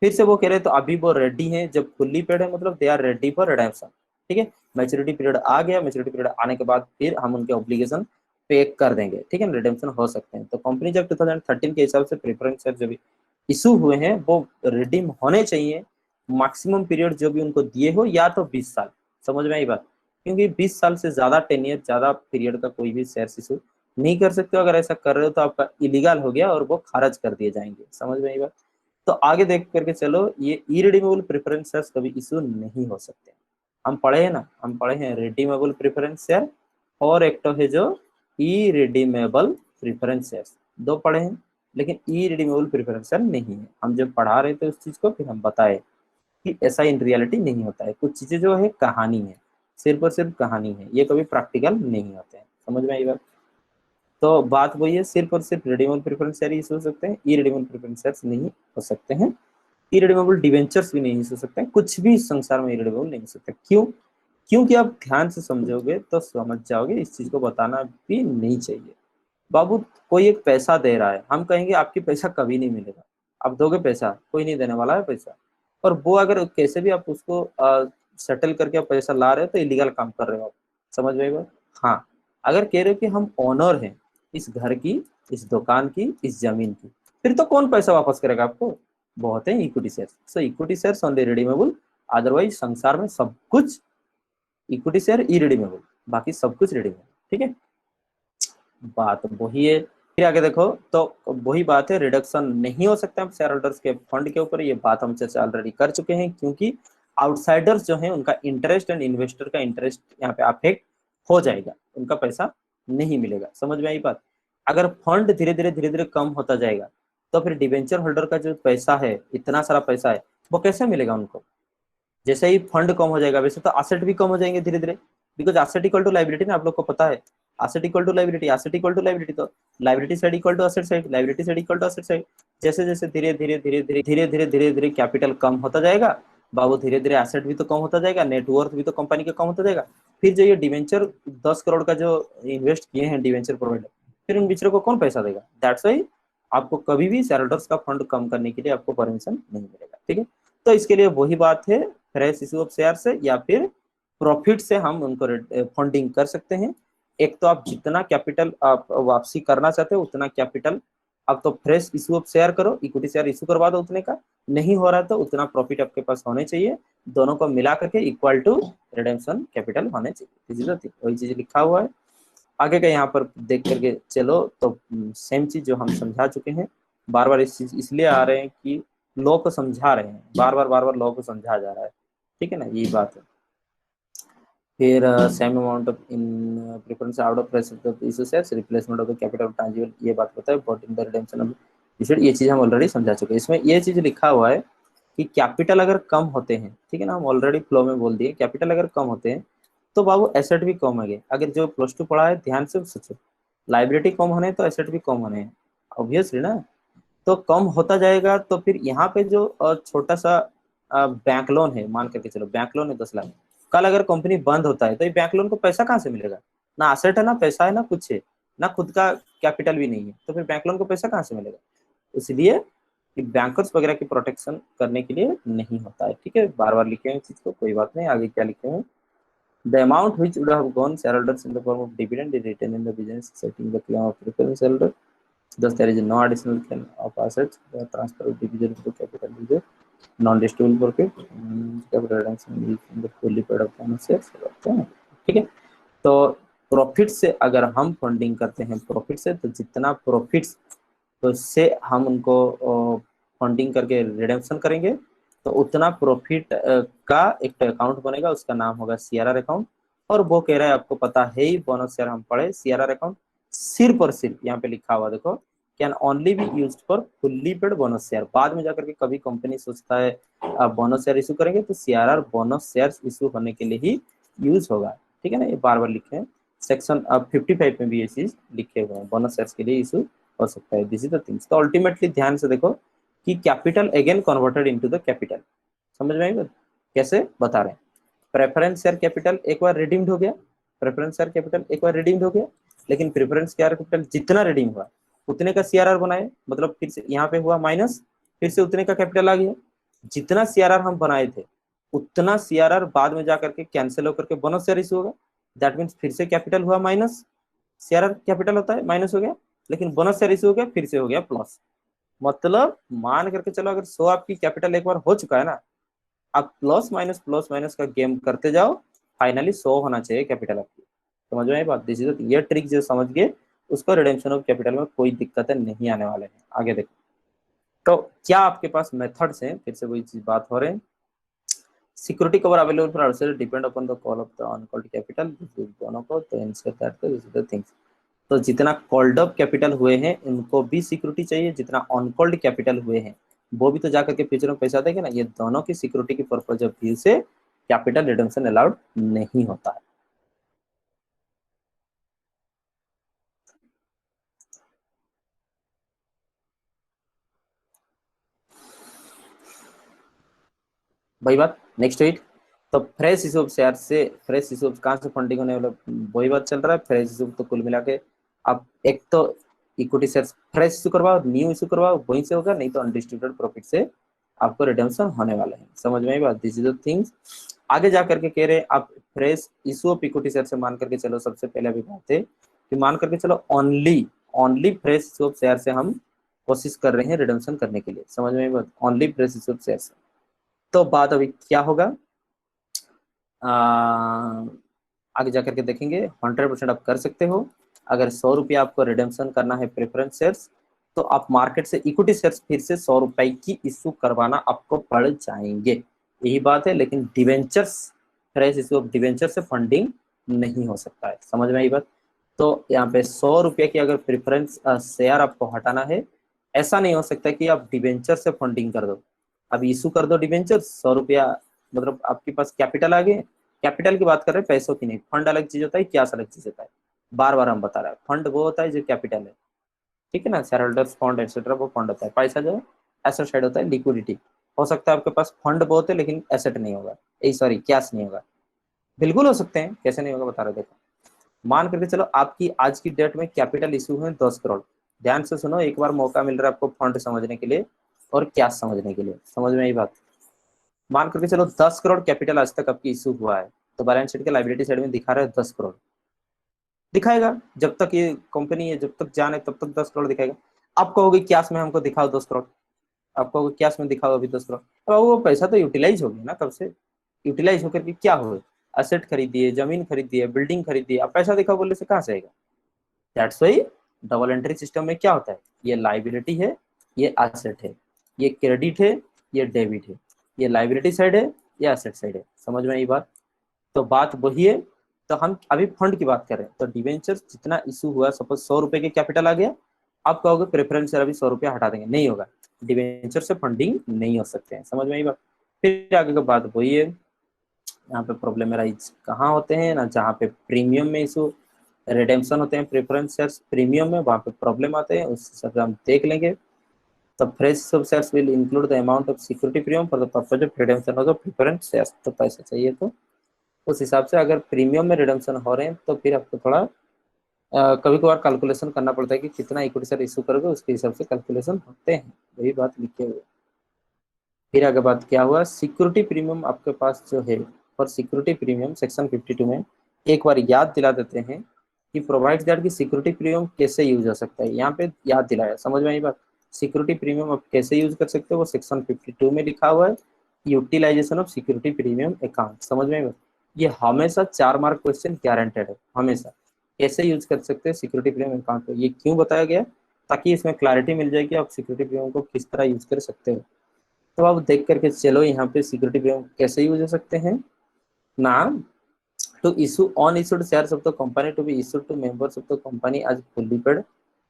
फिर से वो कह रहे तो अभी वो रेडी है, जब फुल्ली पेड है मतलब they are ready for redemption, ठीक है। मैच्योरिटी पीरियड आ गया, मैच्योरिटी पीरियड आने के बाद फिर हम उनके ऑब्लिगेशन पे कर देंगे, ठीक है, रिडेम्पशन हो सकते हैं। तो कंपनी जब 2013 के हिसाब से प्रेफरेंस शेयर जब इशू हुए हैं वो रिडीम होने चाहिए, मैक्सिमम पीरियड जो भी उनको दिए हो, या तो 20 साल। समझ में आई बात? क्योंकि 20 साल से ज्यादा टेन्योर, ज्यादा पीरियड का कोई भी शेयर इशू नहीं कर सकते हो। अगर ऐसा कर रहे हो तो आपका इलीगल हो गया और वो खारिज कर दिए जाएंगे। समझ में आई बात? तो आगे देख करके चलो, ये इरिडीमेबल प्रेफरेंस शेयर कभी इशू नहीं हो सकते। हम पढ़े हैं ना, हम पढ़े हैं रिडीमेबल प्रेफरेंस शेयर, और एक तो है जो इरिडीमेबल प्रेफरेंस शेयर, दो पढ़े हैं। लेकिन इरिडीमेबल प्रेफरेंस शेयर नहीं है। हम जब पढ़ा रहे थे उस चीज को, फिर हम बताए कि ऐसा इन रियलिटी नहीं होता है। कुछ चीजें जो है कहानी है, सिर्फ और सिर्फ कहानी है, ये कभी प्रैक्टिकल नहीं होते हैं। समझ में आई बात? तो बात वही है, सिर्फ और सिर्फ रिडीमेबल प्रेफरेंस शेयर हो सकते हैं, इरिडीमेबल प्रेफरेंस शेयर्स नहीं हो सकते हैं। इरिडीमेबल डिवेंचर्स भी नहीं हो सकते हैं, कुछ भी संसार में इरिडीमेबल नहीं हो सकता। क्यों? क्योंकि आप ध्यान से समझोगे तो समझ जाओगे, इस चीज को बताना भी नहीं चाहिए। बाबू, कोई एक पैसा दे रहा है, हम कहेंगे आपकी पैसा कभी नहीं मिलेगा, आप दोगे पैसा? कोई नहीं देने वाला है पैसा। और वो अगर कैसे भी आप उसको सेटल करके आप पैसा ला रहे हो तो इलीगल काम कर रहे हो आप। समझ में आएगा? हाँ, अगर कह रहे हो कि हम ओनर हैं इस घर की, इस दुकान की, इस जमीन की, फिर तो कौन पैसा वापस करेगा आपको? बहुत है equity share. So equity share only redeemable, otherwise संसार में सब कुछ इक्विटी शेयर इरिडीमेबल, बाकी सब कुछ रिडीमेबल, ठीक है। बात वही है। फिर आगे देखो तो वही बात है, रिडक्शन नहीं हो सकता है शेयर होल्डर्स के फंड के ऊपर। ये बात हम चर्चा ऑलरेडी कर चुके हैं, क्योंकि आउटसाइडर्स जो है उनका इंटरेस्ट एंड इन्वेस्टर का इंटरेस्ट यहाँ पे अफेक्ट हो जाएगा, उनका पैसा नहीं मिलेगा। समझ में आई बात? अगर फंड धीरे धीरे कम होता जाएगा, तो फिर डिवेंचर होल्डर का जो पैसा है, इतना सारा पैसा है, वो कैसे मिलेगा उनको? जैसे ही फंड कम हो जाएगा, वैसे तो एसेट भी कम हो जाएंगे धीरे धीरे, because asset equal to liability ना, आप लोग को पता है। Asset equal to liability, asset equal to liability, तो liability side equal to asset side, liability side equal to asset side. जैसे जैसे धीरे धीरे कैपिटल कम होता जाएगा बाबू, धीरे धीरे एसेट भी तो कम होता जाएगा, नेटवर्थ भी तो कंपनी का कम होता जाएगा। फिर जो ये डिवेंचर 10 करोड़ का जो इन्वेस्ट किए हैं डिवेंचर प्रोवाइडर, फिर उन बिचरों को कौन पैसा देगा? दैट्स वाई आपको कभी भी शेयर होल्डर्स का फंड कम करने के लिए आपको परमिशन नहीं मिलेगा, ठीक है। तो इसके लिए वही बात है, फ्रेश इशू ऑफ शेयर से या फिर प्रॉफिट से हम उनको फंडिंग कर सकते हैं। एक तो आप जितना कैपिटल आप वापसी करना चाहते हो उतना कैपिटल आप तो फ्रेश इशू ऑफ शेयर करो, इक्विटी शेयर इशू करवा दो उतने का, नहीं हो रहा तो उतना प्रॉफिट आपके पास होने चाहिए, दोनों को मिला करके इक्वल टू रिडेम्पशन कैपिटल होने चाहिए। वही चीज लिखा हुआ है। आगे का यहाँ पर देख करके चलो, तो सेम चीज जो हम समझा चुके हैं, बार बार इस चीज इसलिए आ रहे हैं कि लॉ को समझा रहे हैं, बार बार लॉ को समझा जा रहा है, ठीक है ना, यही बात है। फिर same amount of in preference out of press issue shares, replacement of the capital tangible, ये बात होता है but in the redemption of issued, ये चीज हम ऑलरेडी समझा चुके हैं। इसमें ये चीज लिखा हुआ है कि कैपिटल अगर कम होते हैं, ठीक है ना, हम ऑलरेडी फ्लो में बोल दिए, कैपिटल अगर कम होते हैं तो बाबू एसेट भी कम होंगे। अगर जो +2 पढ़ा है ध्यान से सोचो, लाइबिलिटी कम होने तो एसेट भी कम होने हैं, ऑब्वियसली ना। तो कम होता जाएगा तो फिर यहाँ पे जो छोटा सा बैंक लोन है, मान करके चलो बैंक लोन है 10 लाख, कल अगर कंपनी बंद होता है तो ये बैंक लोन को पैसा कहाँ से मिलेगा? ना एसेट है, ना पैसा है, ना कुछ है, ना खुद का कैपिटल भी नहीं है, तो फिर बैंक लोन को पैसा कहाँ से मिलेगा? इसलिए बैंकर्स वगैरह की प्रोटेक्शन करने के लिए नहीं होता है, ठीक है। बार बार लिखे हैं चीज को, कोई बात नहीं। आगे क्या लिखे हैं? The amount which would have gone shareholders in the form of dividend is retained in the business, setting the claim of preference shareholder. Thus, there is no additional claim of assets. The transfer of dividend to capital is a non-distributable profit. Capital reduction is in the fully paid up common shares. ठीक है। तो profit से अगर हम funding करते हैं, profit से, तो जितना प्रॉफिट तो से हम उनको फंडिंग करके रिडेम्पशन करेंगे, तो उतना प्रॉफिट का एक अकाउंट बनेगा, उसका नाम होगा सीआरआर अकाउंट। और वो कह रहा है, आपको पता है ही, बोनस शेयर हम पढ़े, सीआरआर अकाउंट सिर्फ और सिर्फ यहाँ पे लिखा हुआ देखो, can only be used for fully paid bonus share. बाद में जाकर के कभी कंपनी सोचता है आप बोनस शेयर इशू करेंगे, तो सीआरआर बोनस शेयर इशू होने के लिए ही यूज होगा। ठीक है ना, ये बार बार लिखे हैं, सेक्शन 55 में भी ये चीज लिखे हुए हैं, बोनस शेयर के लिए इशू हो सकता है। This is the things. तो अल्टीमेटली ध्यान से देखो कि capital again converted into the capital. समझ में आई बात? कैसे बता रहे हैं, प्रेफरेंस शेयर कैपिटल एक बार रिडीम्ड हो गया, प्रेफरेंस शेयर कैपिटल एक बार रिडीम्ड हो गया, लेकिन प्रेफरेंस शेयर कैपिटल जितना रिडीम हुआ उतने का सीआरआर बनाए, मतलब फिर से यहाँ पे हुआ माइनस, फिर से उतने का कैपिटल आ गया। जितना सीआरआर हम बनाए थे उतना सीआरआर बाद में जाकर के कैंसिल होकर के बोनस शेयर इशू होगा। दैट मीन्स फिर से कैपिटल हुआ माइनस, सीआरआर कैपिटल होता है माइनस हो गया, लेकिन बोनस शेयर इशू हो गया, फिर से हो गया प्लस। मतलब मान करके चलो, अगर 100 आपकी कैपिटल एक बार हो चुका है ना, आप प्लस माइनस का गेम करते जाओ, फाइनली 100 होना चाहिए कैपिटल आपकी। समझ में आई बात? दिस इज ये ट्रिक जो समझ गए उसको, रिडेम्पशन ऑफ कैपिटल में कोई दिक्कतें नहीं आने वाले हैं। आगे देखो, तो क्या आपके पास मेथड्स हैं, फिर से वही चीज बात हो रहे हैं। Security cover available for outsider depend upon the call of the uncalled capital, दोनों को तो insert that this is the things. तो जितना कॉल्ड अप कैपिटल हुए हैं उनको भी सिक्योरिटी चाहिए, जितना अनकॉल्ड कैपिटल हुए हैं वो भी तो जाकर के फ्यूचर में पैसा देंगे ना। ये दोनों की सिक्योरिटी की पर्पज ऑफ व्यू से कैपिटल रिडम्पशन अलाउड नहीं होता है। वही बात नेक्स्ट वीक। तो फ्रेश इशू शेयर से, फ्रेश इशू कहाँ से फंडिंग होने वाला, वही बात चल रहा है। फ्रेश इशू तो कुल मिला के आप एक तो इक्विटी शेयर फ्रेश इशू करवाओ, न्यू इशू करवाओ, वहीं से होगा, नहीं तो अनडिस्ट्रीब्यूटेड प्रॉफिट से आपको रिडम्पशन होने वाले हैं। समझ में आई बात? This is the things. आगे जा करके कह रहे हैं आप fresh issue of equity share से मान करके चलो, सबसे पहले अभी बात है कि मान करके चलो only only fresh issue of share से हम कोशिश कर रहे हैं रिडम्पशन करने के लिए। समझ में आई बात? Only fresh issue of share से। तो बात अभी क्या होगा, आगे जाकर के देखेंगे। 100% आप कर सकते हो। अगर 100 रुपया आपको रिडेम्पशन करना है प्रेफरेंस शेयर्स, तो आप मार्केट से इक्विटी शेयर्स फिर से 100 रुपए की इशू करवाना आपको पड़ जाएंगे, यही बात है। लेकिन debentures, fresh issue of debenture से फंडिंग नहीं हो सकता है। समझ में आई बात? तो यहाँ पे 100 रुपये की अगर प्रेफरेंस शेयर आपको हटाना है, ऐसा नहीं हो सकता कि आप डिवेंचर से फंडिंग कर दो। अब इशू कर दो डिवेंचर, 100 रुपया, मतलब आपके पास कैपिटल आ गए। कैपिटल की बात कर रहे हैं, पैसों की नहीं। फंड अलग चीज होता है, क्या अलग चीज होता है, बार बार हम बता रहे हैं। फंड वो होता है जो कैपिटल है, ठीक है ना, शेयर होल्डर्स फंड एक्सेट्रा, वो फंड होता है। पैसा जो है एसेट साइड होता है, लिक्विडिटी। हो सकता है आपके पास फंड बहुत है लेकिन एसेट नहीं होगा, सॉरी कैश नहीं होगा। बिल्कुल हो सकते हैं, कैसे नहीं होगा बता रहे। देखो मान करके चलो आपकी आज की डेट में कैपिटल इशू है 10 करोड़। ध्यान से सुनो, एक बार मौका मिल रहा है आपको फंड समझने के लिए और कैश समझने के लिए। समझ में आई बात? मान करके चलो 10 करोड़ कैपिटल आज तक आपकी इशू हुआ है, तो बैलेंस शीट के लाइबिलिटी साइड में दिखा रहा है 10 करोड़। दिखाएगा जब तक ये कंपनी है, जब तक जाने तब तक 10 करोड़ दिखाएगा। आप कहोगे कैश में हमको दिखाओ 10 करोड़, आप कहोगे कैश में दिखाओ अभी 10 करोड़, अब वो पैसा तो यूटिलाइज हो गया ना कब से। यूटिलाइज होकर के क्या हो, एसेट खरीदिए, जमीन खरीदिए, बिल्डिंग खरीदिए, अब पैसा दिखाओ बोलने से कहाँ से आएगा। That's why double entry system में क्या होता है, ये लाइबिलिटी है, ये एसेट है, ये क्रेडिट है, ये डेबिट है, ये लाइबिलिटी साइड है, ये एसेट साइड है। समझ में आई बात? तो बात वही है। तो हम अभी फंड की बात कर रहे हैं, तो डिवेंचर जितना इशू हुआ, सपोज 100 रुपए के कैपिटल आ गया, आप कहोगे प्रेफरेंस शेयर अभी 100 रुपया हटा देंगे, नहीं होगा। डिवेंचर से फंडिंग नहीं हो सकते हैं। समझ में आई बात? फिर आगे का बात वही है। यहाँ पे प्रॉब्लम राइज कहाँ होते हैं ना, जहाँ पे प्रीमियम में इशू रिडेम्पशन होते हैं प्रेफरेंस शेयर्स प्रीमियम में, वहाँ पे प्रॉब्लम आते हैं, उस हिसाब से हम देख लेंगे। तो फ्रेश सब shares will include the amount of security premium for the purpose of redemption of the preference shares. तो पैसा चाहिए, तो उस हिसाब से अगर प्रीमियम में रिडम्पशन हो रहे हैं तो फिर आपको थोड़ा कभी कभार कैलकुलेशन करना पड़ता है कि कितना इक्विटी शेयर इशू करोगे, उसके हिसाब से कैलकुलेशन होते हैं। वही बात लिखे हुए। फिर आगे बात क्या हुआ, सिक्योरिटी प्रीमियम आपके पास जो है, और सिक्योरिटी प्रीमियम सेक्शन 52 में एक बार याद दिला देते हैं कि प्रोवाइड दैट की सिक्योरिटी प्रीमियम कैसे यूज हो सकता है। यहाँ पे याद दिलाया, समझ में आई बात? सिक्योरिटी प्रीमियम आप कैसे यूज कर सकते हो, वो सेक्शन 52 में लिखा हुआ है, utilization of security premium account. समझ में आई बात? ये हमेशा 4 मार्क क्वेश्चन गारंटेड है, हमेशा। कैसे यूज कर सकते हैं सिक्योरिटी प्रीमियम अकाउंट को, ये क्यों बताया गया, ताकि इसमें क्लैरिटी मिल जाए कि आप सिक्योरिटी प्रीमियम को किस तरह यूज कर सकते हो। तो आप देख करके चलो यहाँ पे सिक्योरिटी प्रीमियम कैसे यूज हो सकते हैं ना। To issue unissued shares of the company to be issued to members of the company as fully paid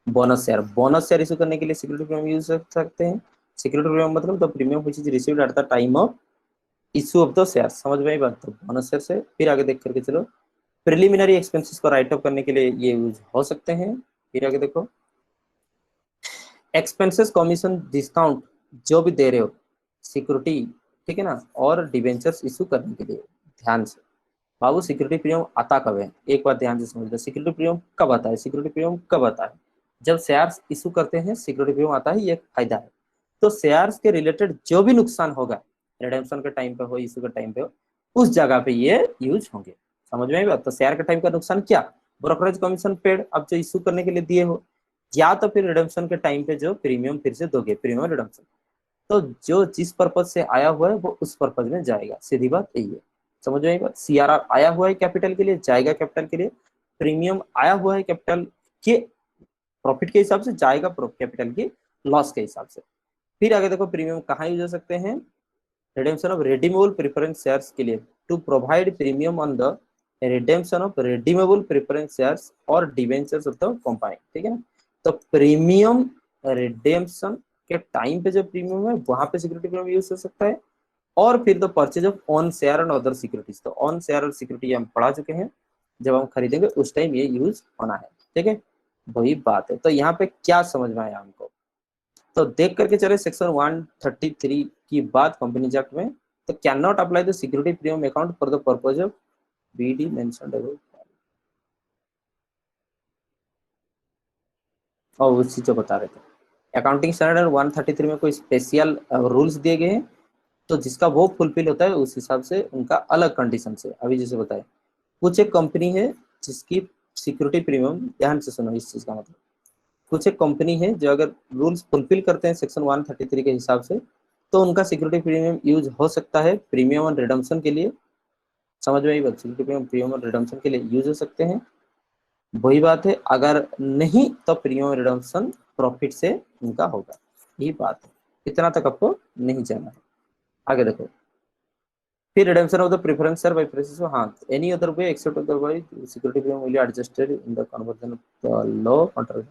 bonus share issue करने के लिए सिक्योरिटी प्रीमियम यूज कर सकते हैं। सिक्योरिटी प्रीमियम मतलब the premium which is received at the time of issue of the share, समझ में आई बात। तो बोनस शेयर से फिर आगे देख करके चलो प्रिलिमिनरी एक्सपेंसेस को राइट अप करने के लिए ये यूज हो सकते हैं। फिर आगे देखो एक्सपेंसेस कमीशन डिस्काउंट जो भी दे रहे हो सिक्योरिटी, ठीक है ना, और डिवेंचर्स इशू करने के लिए। ध्यान से बाबू सिक्योरिटी प्रीमियम आता कब है, एक बार ध्यान से समझ लो। सिक्योरिटी प्रीमियम कब आता है, सिक्योरिटी प्रीमियम कब आता है, जब शेयर्स इशू करते हैं सिक्योरिटी प्रीमियम आता है, ये एक फायदा है। तो शेयर्स के रिलेटेड जो भी नुकसान होगा रिडेम्पशन के टाइम पे हो इशू के टाइम पे हो, उस जगह पे ये यूज होंगे, समझ में आई बात। तो शेयर के टाइम का नुकसान क्या, ब्रोकरेज कमीशन पेड अब जो इशू करने के लिए दिए हो, या तो फिर रिडेम्पशन के टाइम पे जो प्रीमियम फिर से दोगे प्रीमियम रिडेम्पशन, तो जो जिस पर्पज से आया हुआ है वो उस पर्पज में जाएगा, सीधी बात यही है, समझ में आएगा। सीआरआर आया हुआ है कैपिटल के लिए, जाएगा कैपिटल के लिए। प्रीमियम आया हुआ है कैपिटल के प्रॉफिट के हिसाब से, जाएगा कैपिटल की लॉस के हिसाब से। फिर आगे देखो प्रीमियम कहाँ यूज हो सकते हैं, redemption of redeemable preference shares के लिए, to provide premium on the redemption of redeemable preference shares और डिवेंचर्स ऑफ द कंपनी, ठीक है ना। तो प्रीमियम रिडेम्पशन के टाइम पे जो प्रीमियम है वहां पे सिक्योरिटी प्रीमियम यूज हो सकता है। और फिर the purchase of on share and other securities, तो ऑन शेयर और सिक्योरिटी हम पढ़ा चुके हैं, जब हम खरीदेंगे उस टाइम ये यूज होना है, ठीक है, वही बात है। तो यहाँ पे क्या समझ में आया हमको, तो देख करके चले सेक्शन 133 की बात कंपनी एक्ट में, तो can not apply the security premium account for the purpose of BD mentioned above, और उसी जो बता रहे थे अकाउंटिंग स्टैंडर्ड 133 में कोई स्पेशल रूल्स दिए गए हैं, तो जिसका वो फुलफिल होता है उस हिसाब से उनका अलग कंडीशन से। अभी जैसे बताए कुछ एक कंपनी है जिसकी सिक्योरिटी प्रीमियम, ध्यान से सुनो इस चीज का मतलब, कुछ एक कंपनी है जो अगर रूल्स फुलफिल करते हैं सेक्शन 133 के हिसाब से, तो उनका सिक्योरिटी प्रीमियम यूज हो सकता है प्रीमियम और रिडम्पशन के लिए, समझ में आई बात। सिक्योरिटी प्रीमियम प्रीमियम और रिडम्पशन के लिए यूज हो सकते हैं, वही बात है। अगर नहीं तो प्रीमियम और रिडम्पशन प्रॉफिट से उनका होगा, यही बात है। इतना तक आपको नहीं जाना है। आगे देखो फिर redemption of the preference share by prices, हाँ any other way except otherwise security premium will be adjusted in the conversion of the law contract,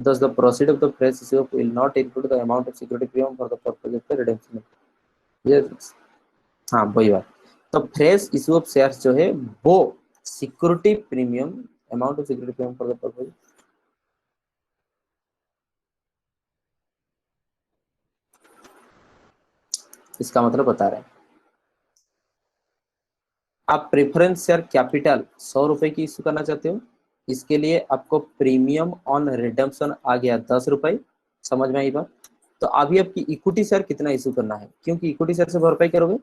thus the proceed of the fresh issue will not include the amount of security premium for the purpose of the redemption, yes, हाँ वही बात। तो fresh issue of shares जो है वो security premium, amount of security premium for the purpose, इसका मतलब बता रहे हैं आप प्रेफरेंस शेयर कैपिटल 100 रुपए की इशू करना चाहते हो, इसके लिए आपको प्रीमियम ऑन रिडम्पशन आ गया 10 रुपए, समझ में आई बात। तो अभी आपकी इक्विटी शेयर कितना इशू करना है, क्योंकि इक्विटी शेयर से भरपाई करोगे,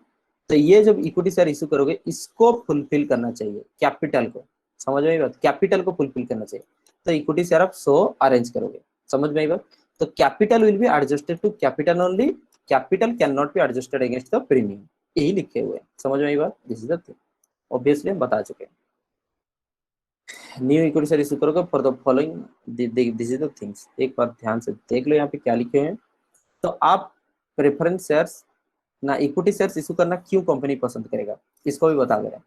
तो ये जब इक्विटी शेयर इशू करोगे इसको फुलफिल करना चाहिए कैपिटल को, समझ में आई बात, कैपिटल को फुलफिल करना चाहिए। तो इक्विटी शेयर आप 100 अरेंज करोगे, समझ में आई बात। तो capital will be adjusted to capital only, capital can not be adjusted against the premium, यही लिखे हुए हैं, समझ में आई बात। This is the thing, obviously हम बता चुके हैं। न्यू इक्विटी शेयर इशू करोगे for the following, this is the things, एक बार ध्यान से देख लो यहाँ पे क्या लिखे हुए हैं। तो आप प्रेफरेंस शेयर्स ना इक्विटी शेयर्स इशू करना क्यों कंपनी पसंद करेगा, इसको भी बता दे रहे हैं।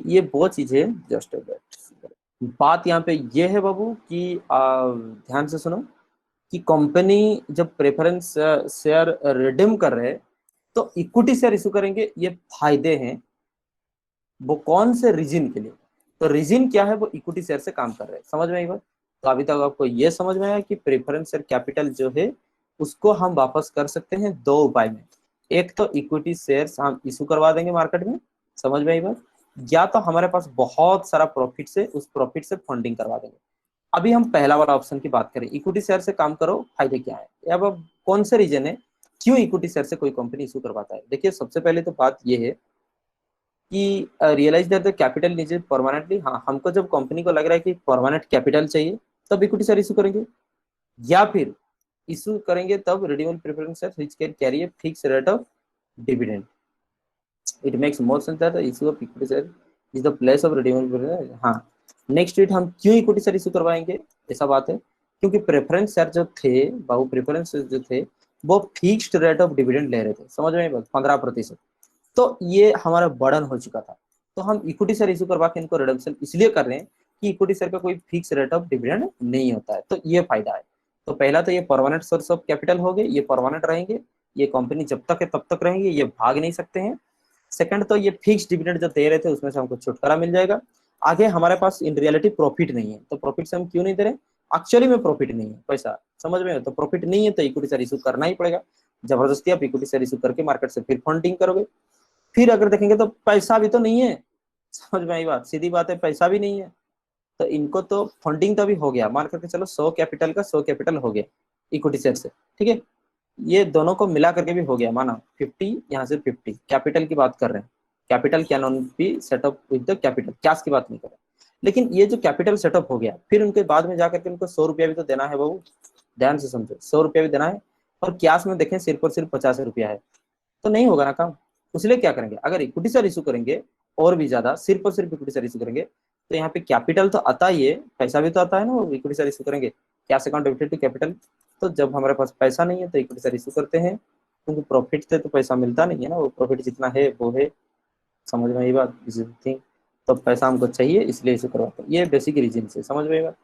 ये बहुत चीजें जस्ट बात यहाँ पे ये है बाबू कि ध्यान से सुनो कि कंपनी जब प्रेफरेंस शेयर रिडीम कर रहे हैं तो इक्विटी शेयर इशू करेंगे, ये फायदे हैं। वो कौन से रीजन के लिए, तो रीजन क्या है, वो इक्विटी शेयर से काम कर रहे हैं, समझ में आई बात। तो अभी तक आपको ये समझ में आया कि प्रेफरेंस शेयर कैपिटल जो है उसको हम वापस कर सकते हैं दो उपाय में, एक तो इक्विटी शेयर्स हम इशू करवा देंगे मार्केट में, समझ में आई बात, या तो हमारे पास बहुत सारा प्रॉफिट से उस प्रॉफिट से फंडिंग करवा देंगे। अभी हम पहला वाला ऑप्शन की बात करें, इक्विटी शेयर से काम करो, फायदे क्या है, अब कौन से रीजन है क्यों इक्विटी शेयर से कोई कंपनी इशू करवाता है। देखिए सबसे पहले तो बात ये है कि realize that the capital needed permanently, हाँ हमको जब कंपनी को लग रहा है कि परमानेंट कैपिटल चाहिए तब इक्विटी शेयर इशू करेंगे, या फिर इशू करेंगे तब redeemable preference share which can carry a fix rate of dividend, it makes more sense that the issue of equity share is the place of redeemable, हाँ। Next it हम क्यों equity share issue करवाएंगे, ऐसा बात है क्योंकि preference share जो थे बाबू, प्रेफरेंस जो थे वो फिक्स्ड रेट ऑफ डिविडेंड ले रहे थे, समझ में आई बात, 15%। तो ये हमारा बर्डन हो चुका था। तो हम इक्विटी शेयर इशू करवा के इनको रिडम्पशन इसलिए कर रहे हैं कि इक्विटी शेयर का कोई फिक्स रेट ऑफ डिविडेंड नहीं होता है, तो ये फायदा है। तो पहला तो ये परमानेंट सोर्स ऑफ कैपिटल हो गए, ये परमानेंट रहेंगे, ये कंपनी जब तक है तब तक रहेंगे, ये भाग नहीं सकते हैं। सेकंड तो ये फिक्स डिविडेंड जो दे रहे थे उसमें से हमको छुटकारा मिल जाएगा। आगे हमारे पास इन रियलिटी प्रॉफिट नहीं है, तो प्रॉफिट से हम क्यों नहीं दे रहे, एक्चुअली में प्रॉफिट नहीं है पैसा, समझ में, तो प्रॉफिट नहीं है तो इक्विटी शेयर इशू करना ही पड़ेगा। जबरदस्ती आप इक्विटी शेयर इशू करके मार्केट से फिर फंडिंग करोगे। फिर अगर देखेंगे तो पैसा भी तो नहीं है, समझ में आई बात, सीधी बात है, पैसा भी नहीं है। तो इनको तो फंडिंग तो भी हो गया, मान करके चलो 100 कैपिटल का 100 कैपिटल हो गया इक्विटी शेयर से, ठीक है, ये दोनों को मिला करके भी हो गया, माना 50 यहाँ से 50 कैपिटल की बात कर रहे हैं। Capital can not be set up with the capital, cash की बात नहीं कर रहे। लेकिन ये जो कैपिटल सेटअप हो गया, फिर उनके बाद में जाकर के उनको 100 रुपया भी तो देना है बाबू, ध्यान से समझो, 100 रुपया भी देना है। और कैश में देखें सिर्फ और सिर्फ 50 रुपया है, तो नहीं होगा ना काम। इसलिए क्या करेंगे, अगर इक्विटी शेयर इशू करेंगे और भी ज्यादा, सिर्फ और सिर्फ इक्विटी शेयर इशू करेंगे, तो यहाँ पे कैपिटल तो आता ही है, पैसा भी तो आता है ना, वो इक्विटी शेयर इशू करेंगे, cash account debited to capital. तो जब हमारे पास पैसा नहीं है तो इक्विटी शेयर इशू करते हैं, क्योंकि प्रॉफिट से तो पैसा मिलता नहीं है ना, वो प्रॉफिट जितना है वो है, समझ में ये बात, थिंग। तो पैसा हमको चाहिए इसलिए इशू करवाते हैं, ये बेसिक रीजन से, समझ में ये बात।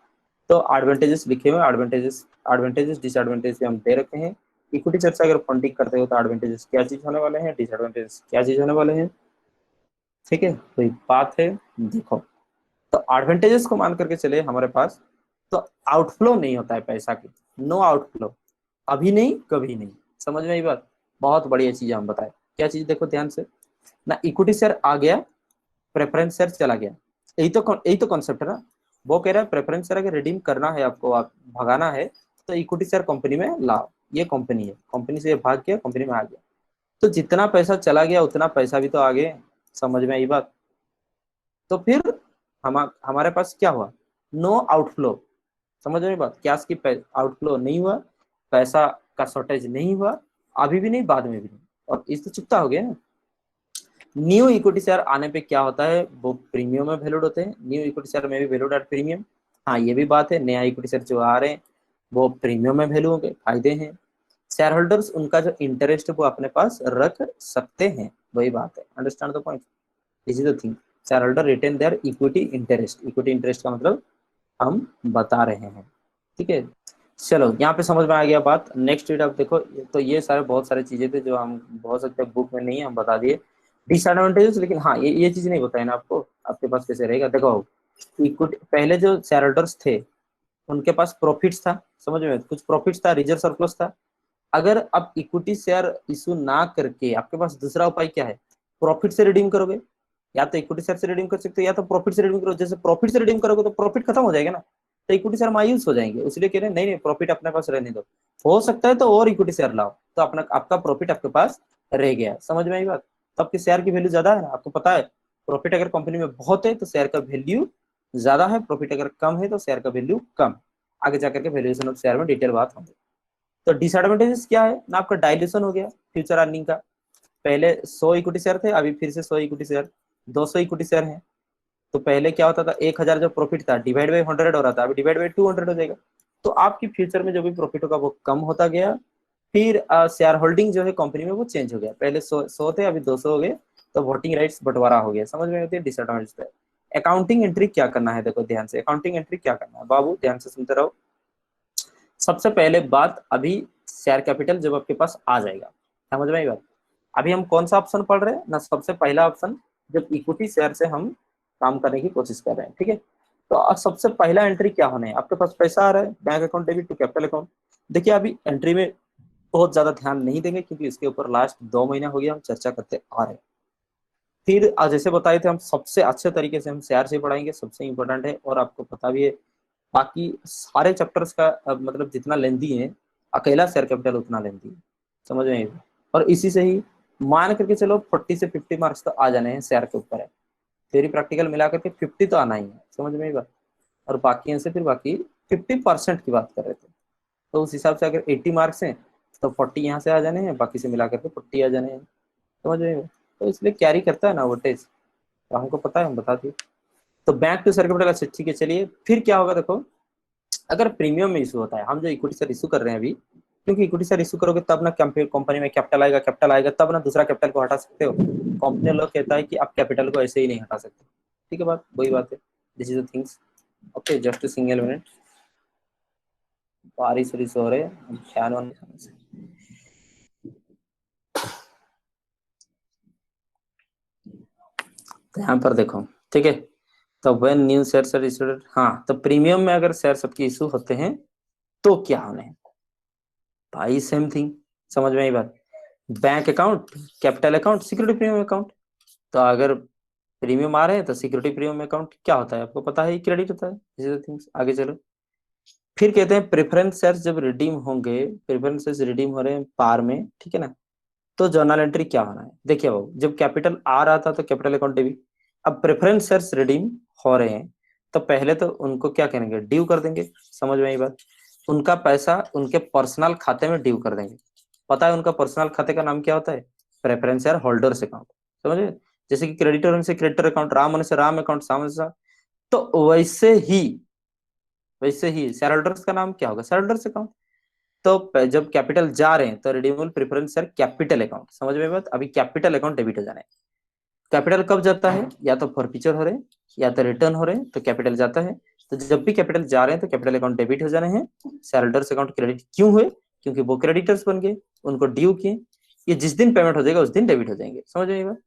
तो एडवांटेजेस लिखे हुए, एडवांटेजेस डिसएडवांटेज हम दे रखे हैं। इक्विटी शेयर से अगर फंडिंग करते हो तो एडवांटेजेस क्या चीज होने वाले हैं, डिसएडवांटेजेस क्या चीज होने वाले हैं, ठीक है, तो एक बात है, देखो। तो एडवांटेजेस को मान करके चले हमारे पास, तो आउटफ्लो नहीं होता है पैसा की, नो आउटफ्लो, अभी नहीं कभी नहीं, समझ में ये बात, बहुत बढ़िया चीज हम बताए। क्या चीज देखो ध्यान से, ना इक्विटी शेयर आ गया, प्रेफरेंस शेयर चला गया, यही तो कॉन्सेप्ट है ना। वो कह रहा है प्रेफरेंस शेयर अगर रिडीम करना है आपको, आप भगाना है, तो इक्विटी शेयर कंपनी में लाओ, ये कंपनी है, कंपनी से ये भाग गया कंपनी में आ गया, तो जितना पैसा चला गया उतना पैसा भी तो आ गया, समझ में आई बात। तो फिर हमारे पास क्या हुआ, नो आउटफ्लो, समझ में आई बात, कैश की आउटफ्लो नहीं हुआ, पैसा का शॉर्टेज नहीं हुआ, अभी भी नहीं बाद में भी नहीं, और इस तो चुकता हो गया ना। न्यू इक्विटी शेयर आने पे क्या होता है, वो प्रीमियम में वैल्यूड होते हैं, न्यू इक्विटी शेयर में भी वैल्यूड एट प्रीमियम। हाँ ये भी बात है, नया इक्विटी शेयर जो आ रहे हैं वो प्रीमियम में वैल्यू होंगे, फायदे हैं। शेयर होल्डर्स उनका जो इंटरेस्ट है वो अपने पास रख सकते हैं, वही बात है, understand the point, this is the thing. Share holder retain their equity interest, equity interest का मतलब हम बता रहे हैं, ठीक है। चलो यहाँ पे समझ में आ गया बात। नेक्स्ट वीडियो आप देखो, तो ये सारे बहुत सारी चीजें थे जो हम बहुत सकते हैं बुक में नहीं है, हम बता दिए डिसएडवांटेजेस। लेकिन हाँ ये चीज नहीं बताई ना आपको, आपके पास कैसे रहेगा, देखो इक्विटी पहले जो शेयर होल्डर्स थे उनके पास प्रॉफिट्स था, समझ में, कुछ प्रॉफिट्स था, रिजर्व सरप्लस था। अगर आप इक्विटी शेयर इशू ना करके, आपके पास दूसरा उपाय क्या है, प्रॉफिट से रिडीम करोगे, या तो इक्विटी शेयर से रिडीम कर सकते हो या तो प्रॉफिट से रिडीम करो। जैसे प्रॉफिट से रिडीम करोगे तो प्रॉफिट खत्म हो जाएगा ना, तो इक्विटी शेयर मायूस हो जाएंगे, इसलिए कह रहे हैं नहीं नहीं प्रॉफिट अपने पास रहने दो, हो सकता है तो और इक्विटी शेयर लाओ, तो अपना आपका प्रॉफिट आपके पास रह गया, समझ में आई बात। तो आपके शेयर की वैल्यू ज्यादा है ना, आपको पता है प्रॉफिट अगर कंपनी में बहुत है तो शेयर का वैल्यू ज्यादा है, प्रॉफिट अगर कम है तो शेयर का वैल्यू कम। आगे जाकर के वैल्यूएशन ऑफ शेयर में डिटेल बात होगी। तो डिसएडवांटेजेस क्या है ना, आपका डायल्यूशन हो गया फ्यूचर अर्निंग का। पहले 100 इक्विटी शेयर थे, अभी फिर से 100 इक्विटी शेयर, 200 इक्विटी शेयर हैं। तो पहले क्या होता था, 1000 जो प्रॉफिट था डिवाइड बाई 100 हो रहा था, अभी डिवाइड बाई 200 हो जाएगा। तो आपकी फ्यूचर में जो भी प्रॉफिट होगा वो कम होता गया। फिर शेयर होल्डिंग जो है कंपनी में वो चेंज हो गया, पहले 100 थे अभी 200 हो गए, तो वोटिंग राइट्स बंटवारा हो गया, समझ में आती है डिसएडवांटेज। अकाउंटिंग एंट्री क्या करना है, देखो ध्यान से, अकाउंटिंग एंट्री क्या करना है बाबू, ध्यान से सुनते रहो। सबसे पहले बात, अभी शेयर कैपिटल जब आपके पास आ जाएगा, समझ में आई बात। अभी हम कौन सा ऑप्शन पढ़ रहे हैं ना, सबसे पहला ऑप्शन, जब इक्विटी शेयर से हम काम करने की कोशिश कर रहे हैं, ठीक है। तो अब सबसे पहला एंट्री क्या होना है, आपके पास पैसा आ रहा है, bank account debit to capital account. देखिए अभी एंट्री में बहुत ज्यादा ध्यान नहीं देंगे, क्योंकि इसके ऊपर लास्ट 2 महीना हो गया हम चर्चा करते आ रहे हैं। फिर जैसे बताए थे हम सबसे अच्छे तरीके से हम शेयर से पढ़ाएंगे, सबसे इंपॉर्टेंट है, और आपको पता भी है बाकी सारे चैप्टर्स का मतलब जितना लेंदी है, अकेला शेयर कैपिटल उतना लेंदी है, समझ में आई। और इसी से ही मान करके चलो 40 से 50 मार्क्स तो आ जाने हैं शेयर के ऊपर है, थ्योरी प्रैक्टिकल मिला करके 50 तो आना ही है, समझ में आई बात। और बाकी से फिर बाकी 50% की बात कर रहे थे, तो उस हिसाब से अगर 80 मार्क्स हैं तो 40 यहाँ से आ जाने हैं, बाकी से मिला करके 40 आ जाने हैं, समझ में आई बात? तो इसलिए कैरी करता है ना वो टेस्ट, तो हमको पता है, हम बता दिए। तो बैंक टू शेयर कैपिटल, अच्छा ठीक है, चलिए फिर क्या होगा देखो। अगर प्रीमियम में इशू होता है, हम जो इक्विटी शेयर इशू कर रहे हैं अभी, क्योंकि इक्विटी शेयर इशू करोगे तब ना कंपनी में कैपिटल आएगा तब ना दूसरा कैपिटल को हटा सकते हो। कंपनी लोग कहता है कि आप कैपिटल को ऐसे ही नहीं हटा सकते। ठीक है, बात वही बात है। This is the things. Okay, just a single minute. बारिश वारिश हो रहे, फैन वन यहाँ पर देखो। ठीक है, तो when new shares are issued, हाँ, तो प्रीमियम में अगर शेयर सबके इशू होते हैं तो क्या होने हैं भाई, सेम थिंग। समझ में आई बात। Bank account, capital account, security premium account. तो अगर प्रीमियम आ रहे हैं तो सिक्योरिटी प्रीमियम अकाउंट क्या होता है आपको पता है, क्रेडिट होता है। थिंग्स आगे चलो। फिर कहते हैं प्रेफरेंस शेयर्स जब रिडीम होंगे, प्रेफरेंसेस रिडीम हो रहे हैं पार में, ठीक है ना, तो जर्नल एंट्री क्या होना है। देखिए बाबू, जब कैपिटल आ रहा था तो कैपिटल अकाउंट डेबिट। अब प्रेफरेंस शेयर्स रिडीम हो रहे हैं तो पहले तो उनको क्या करेंगे, ड्यू कर देंगे। समझ में आई बात। उनका पैसा उनके पर्सनल खाते में ड्यू कर देंगे। पता है उनका पर्सनल खाते का नाम क्या होता है, प्रेफरेंस शेयर होल्डर्स अकाउंट। समझे, जैसे कि क्रेडिटर होने से क्रेडिटर अकाउंट, राम होने से राम अकाउंट, साम होने से तो वैसे ही शेयर होल्डर्स का नाम क्या होगा, शेयर होल्डर्स अकाउंट। तो जब कैपिटल जा रहे हैं तो redeemable preference share capital account. समझ में बात। अभी कैपिटल अकाउंट डेबिट हो जाना है। कैपिटल कब जाता है, या तो फॉरफीचर हो रहे हैं या तो रिटर्न हो रहे हैं तो कैपिटल जाता है। तो जब भी कैपिटल जा रहे हैं तो कैपिटल अकाउंट डेबिट हो जाने हैं। शेयर होल्डर्स अकाउंट क्रेडिट क्यों हुए, क्योंकि वो क्रेडिटर्स बन गए, उनको ड्यू किए। ये जिस दिन पेमेंट हो जाएगा उस दिन डेबिट हो जाएंगे। समझ में बात।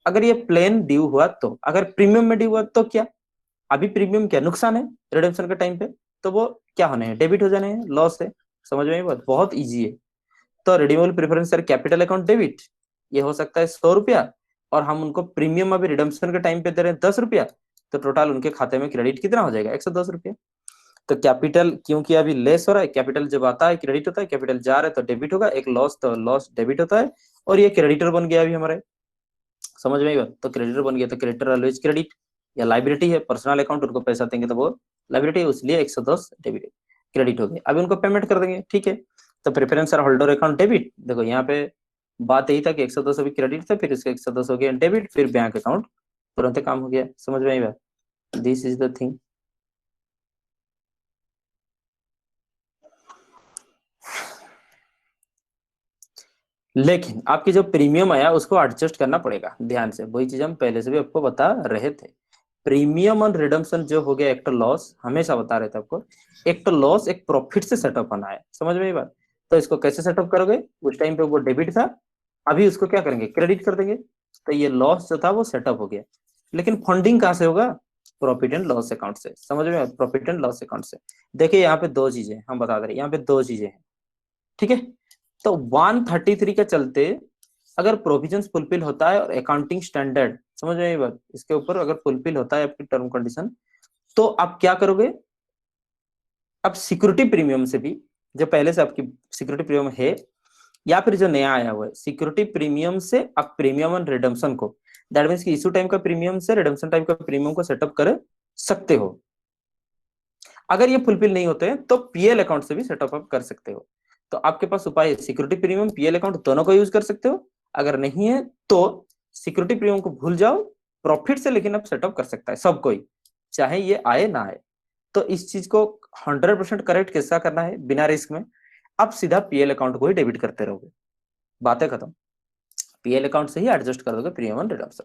अगर ये प्लेन ड्यू हुआ तो, अगर प्रीमियम में ड्यू हुआ तो क्या, अभी प्रीमियम क्या नुकसान है रिडेम्पशन के टाइम पे, तो वो क्या होने हैं, डेबिट हो जाने हैं, लॉस है। समझ में बात, बहुत ईजी है। तो redeemable preference share capital account debit, ये हो सकता है 100 रुपया, और हम उनको प्रीमियम अभी रिडम्पशन के टाइम पे दे रहे हैं 10 रुपया, तो टोटल उनके खाते में क्रेडिट कितना हो जाएगा, 110 रुपया। तो कैपिटल क्योंकि अभी लेस हो रहा है, कैपिटल जब आता है क्रेडिट होता है, कैपिटल जा रहा है तो डेबिट होगा, एक लॉस तो लॉस डेबिट होता है, और ये क्रेडिटर बन गया अभी हमारे। समझ में आई बात। तो क्रेडिटर बन गया तो क्रेडिटर ऑलवेज क्रेडिट, या लाइबिलिटी है पर्सनल अकाउंट, उनको पैसा देंगे तो वो लाइबिलिटी है, इसलिए 110 डेबिट क्रेडिट हो गए। अभी उनको पेमेंट कर देंगे, ठीक है। तो preference share holder account debit, देखो यहाँ पे बात यही था कि 110 अभी क्रेडिट था, फिर इसका 110 हो गया डेबिट, फिर बैंक अकाउंट तुरंत काम हो गया। समझ में आई बात। This is the thing. लेकिन आपकी जो प्रीमियम आया उसको एडजस्ट करना पड़ेगा ध्यान से, वही चीज हम पहले से भी आपको बता रहे थे। प्रीमियम और रिडम्पशन जो हो गया, एक तो लॉस, हमेशा बता रहे थे आपको, एक तो लॉस एक प्रॉफिट से सेटअप होना है। समझ में ये बात। तो इसको कैसे सेटअप करोगे, उस टाइम पे वो डेबिट था, अभी उसको क्या करेंगे, क्रेडिट कर देंगे, तो ये लॉस जो था वो सेटअप हो गया। लेकिन फंडिंग कहाँ से होगा, प्रॉफिट एंड लॉस अकाउंट से। समझ में, प्रॉफिट एंड लॉस अकाउंट से। देखिए यहाँ पे दो चीजें हम बता दे रहे हैं, यहाँ पे दो चीजें हैं, ठीक है। तो 133 के चलते अगर प्रोविजंस फुलफिल होता है और अकाउंटिंग स्टैंडर्ड, समझ में ये बात, इसके ऊपर अगर फुलफिल होता है आपकी टर्म कंडीशन, तो आप क्या करोगे, अब सिक्योरिटी प्रीमियम से भी, जो पहले से आपकी सिक्योरिटी प्रीमियम है या फिर जो नया आया हुआ है, सिक्योरिटी प्रीमियम से आप प्रीमियम और रिडम्पशन को, दैट मीन्स कि इशू टाइम का प्रीमियम से रिडम्पशन टाइम का प्रीमियम को सेटअप कर सकते हो। अगर ये फुलफिल नहीं होते हैं तो पीएल अकाउंट से भी सेटअप आप कर सकते हो। तो आपके पास उपाय है, सिक्योरिटी प्रीमियम पीएल अकाउंट दोनों को यूज कर सकते हो। अगर नहीं है तो सिक्योरिटी प्रीमियम को भूल जाओ, प्रॉफिट से लेकिन आप सेटअप कर सकता है सब कोई, चाहे ये आए ना आए। तो इस चीज को 100% करेक्ट कैसा करना है बिना रिस्क में, आप सीधा पीएल अकाउंट को ही डेबिट करते रहोगे, बातें खत्म। पीएल अकाउंट से ही एडजस्ट कर दोगे प्रीमियम एंड रिडम्पशन।